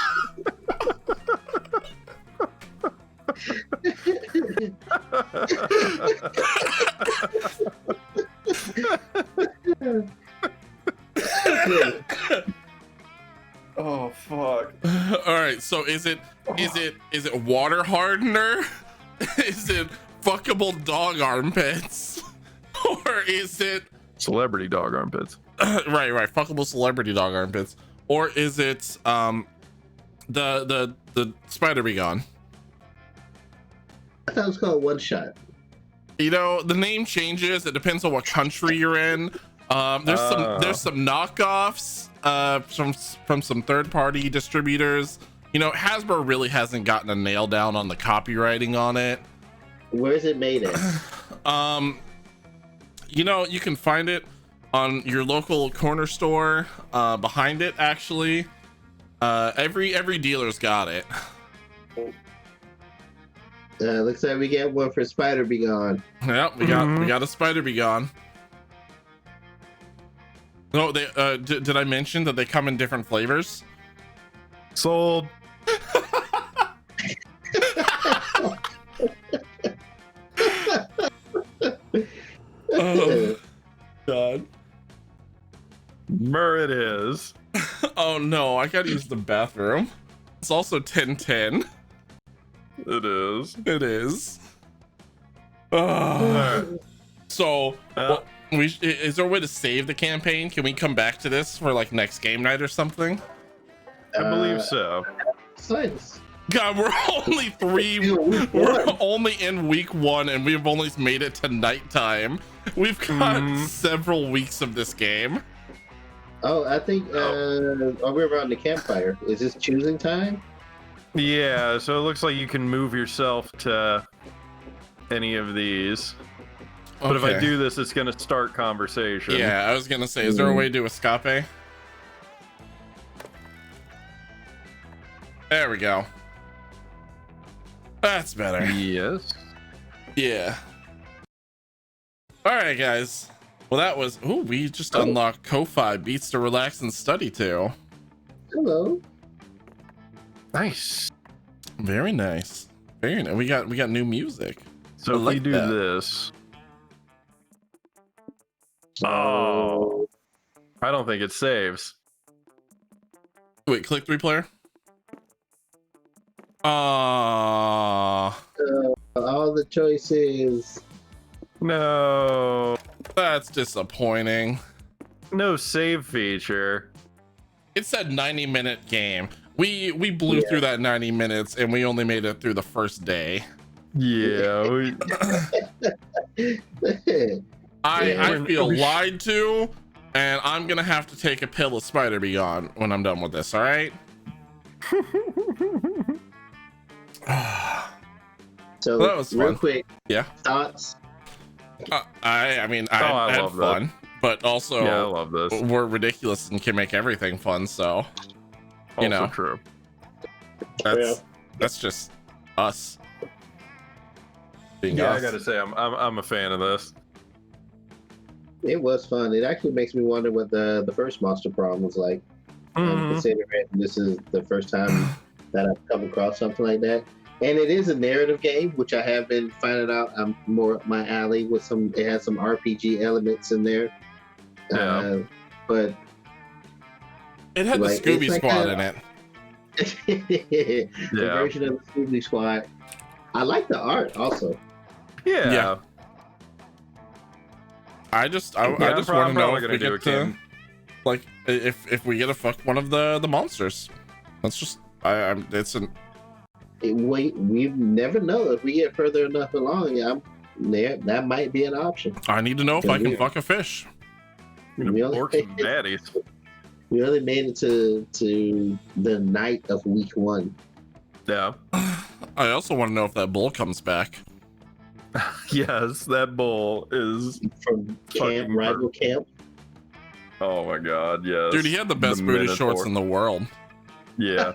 Oh fuck. All right, so is it water hardener? Is it fuckable dog armpits? Or is it celebrity dog armpits? right, fuckable celebrity dog armpits. Or is it the spider be gone? I thought it was called One Shot. The name changes. It depends on what country you're in. There's some knockoffs from some third-party distributors. Hasbro really hasn't gotten a nail down on the copywriting on it. Where is it made at? You can find it on your local corner store. Behind it, actually, every dealer's got it. Looks like we get one for Spider Be Gone. Yep, we got a Spider Be Gone. No, they did I mention that they come in different flavors? Sold. Oh God. Mer it is. Oh no, I gotta use the bathroom. It's also 10:10. It is. It is. So, is there a way to save the campaign? Can we come back to this for like next game night or something? I believe so. Science. God, we're only we're only in week 1 and we've only made it to nighttime. We've got several weeks of this game. Oh, I think we're around the campfire. Is this choosing time? Yeah, so it looks like you can move yourself to any of these. But if I do this, it's going to start conversation. Yeah, I was going to say, is there a way to escape? There we go. That's better. Yes. Yeah. All right, guys. Well, that was... Ooh, we just unlocked Ko-Fi Beats to Relax and Study to. Hello. Nice. Very nice. Very nice. We got new music. So if we do this... Oh. I don't think it saves. Wait, click 3 player? All the choices. No. That's disappointing. No save feature. It said 90-minute game. We blew through that 90 minutes and we only made it through the first day. Yeah. I feel lied to, and I'm gonna have to take a pill of Spider Be Gone when I'm done with this. All right. So that was real fun. Quick, yeah. Thoughts? I mean, I had love fun, but also I love this. We're ridiculous and can make everything fun. So, you know, true. That's just us. Yeah, I gotta say, I'm a fan of this. It was fun. It actually makes me wonder what the first Monster Prom was like. Considering this is the first time that I've come across something like that. And it is a narrative game, which I have been finding out I'm more up my alley with some. It has some RPG elements in there. Yeah. But it had the Scooby Squad in it. The version of the Scooby Squad. I like the art also. Yeah. I just want to know if we get to, like, if we get to fuck one of the monsters. That's just we never know if we get further enough along. That might be an option. I need to know if I can fuck a fish. We only made it to the night of week 1. Yeah. I also want to know if that bull comes back. Yes, that bull is from rival camp. Oh my god, yes. Dude, he had the best booty shorts in the world. Yeah.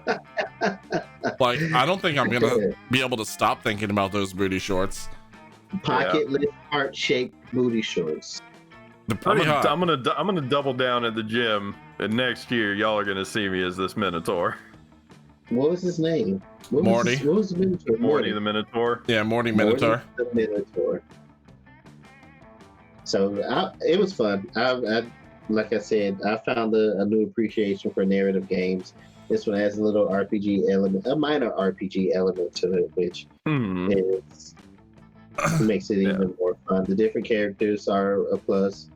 Like, I don't think I'm gonna be able to stop thinking about those booty shorts. Pocketless, heart-shaped booty shorts. They're pretty hot. I'm gonna double down at the gym, and next year y'all are gonna see me as this Minotaur. What was his name? Morty. What was the Minotaur? Morty the Minotaur. Yeah, Morty Minotaur. The Minotaur. So it was fun. Like I said, I found a new appreciation for narrative games. This one has a little RPG element, a minor RPG element to it, which makes it even more fun. The different characters are a plus.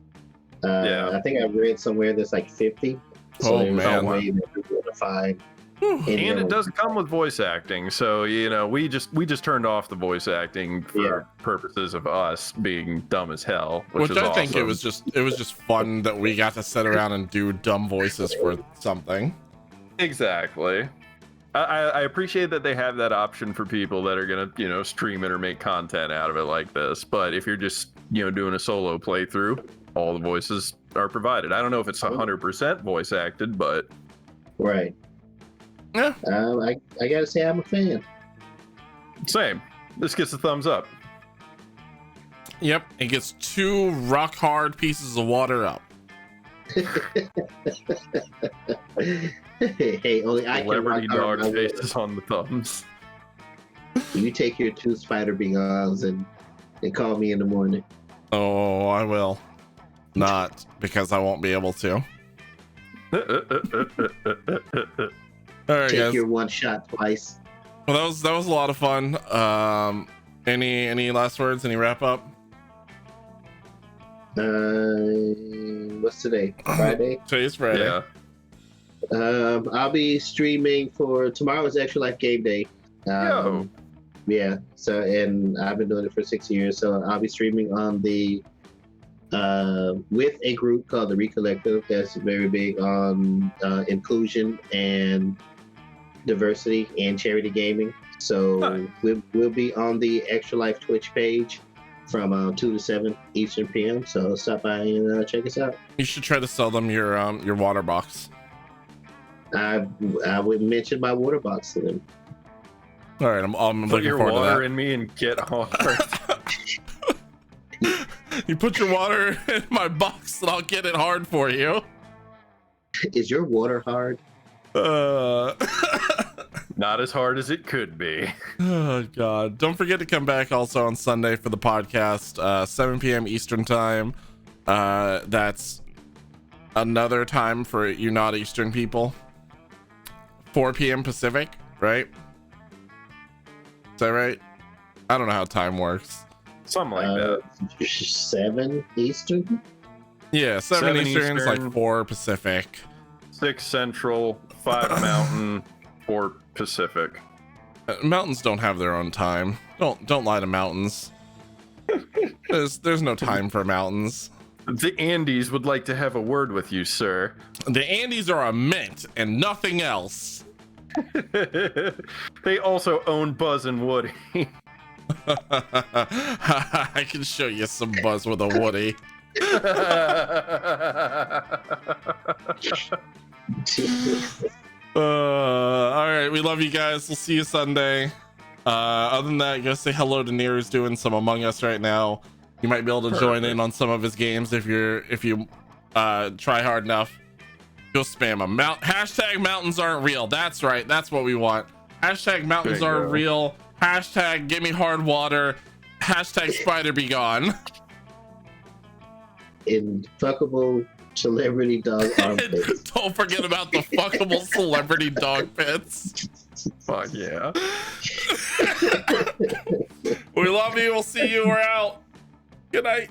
I think I read somewhere there's like 50. So there's no way that you're going to find. And it does come with voice acting, so we just turned off the voice acting for purposes of us being dumb as hell, which I awesome. think it was just fun that we got to sit around and do dumb voices for something. Exactly. I appreciate that they have that option for people that are gonna stream it or make content out of it like this. But if you're just doing a solo playthrough, all the voices are provided. I don't know if it's 100% voice acted, but right. Yeah. I gotta say I'm a fan. Same. This gets a thumbs up. Yep, it gets 2 rock hard pieces of water up. Hey, only I can Celebrity rock hard dog my water. faces on the thumbs. You take your 2 spider begons and call me in the morning. Oh, I will. Not because I won't be able to. All right, Take guys. your 1 shot twice. Well, that was a lot of fun. Any last words? Any wrap up? What's today? Friday. Today's Friday. Yeah. I'll be streaming for tomorrow's Extra Life Game Day. Yo. Yeah. So, and I've been doing it for 6 years. So I'll be streaming on the with a group called the Recollective that's very big on inclusion and diversity and charity gaming. So Nice. we'll be on the Extra Life Twitch page from 2 to 7 Eastern PM. So stop by and check us out. You should try to sell them your water box. I would mention my water box to them. All right, I'm Put looking your forward to water that. in me and get hard. You put your water in my box and I'll get it hard for you. Is your water hard? Not as hard as it could be. Oh god. Don't forget to come back also on Sunday for the podcast, 7 p.m. Eastern time. That's another time for you not Eastern people. 4 p.m. Pacific, right? Is that right? I don't know how time works. Something like that. 7 Eastern? Yeah, 7 7 Eastern is like Eastern. 4 Pacific. 6 Central, 5 Mountain, 4 Pacific. Mountains don't have their own time. Don't lie to mountains. There's no time for mountains. The Andes would like to have a word with you, sir. The Andes are a mint and nothing else. They also own Buzz and Woody. I can show you some Buzz with a Woody. All right, we love you guys. We'll see you Sunday. Other than that, you gotta say hello to Near, who's doing some Among Us right now. You might be able to join in on some of his games if you try hard enough. You'll spam them. Hashtag mountains aren't real. That's right. That's what we want. Hashtag mountains Bingo. aren't real. Hashtag give me hard water. Hashtag spider be gone. In fuckable celebrity dog armpits. Don't forget about the fuckable celebrity dog pits. Fuck yeah. We love you. We'll see you. We're out. Good night.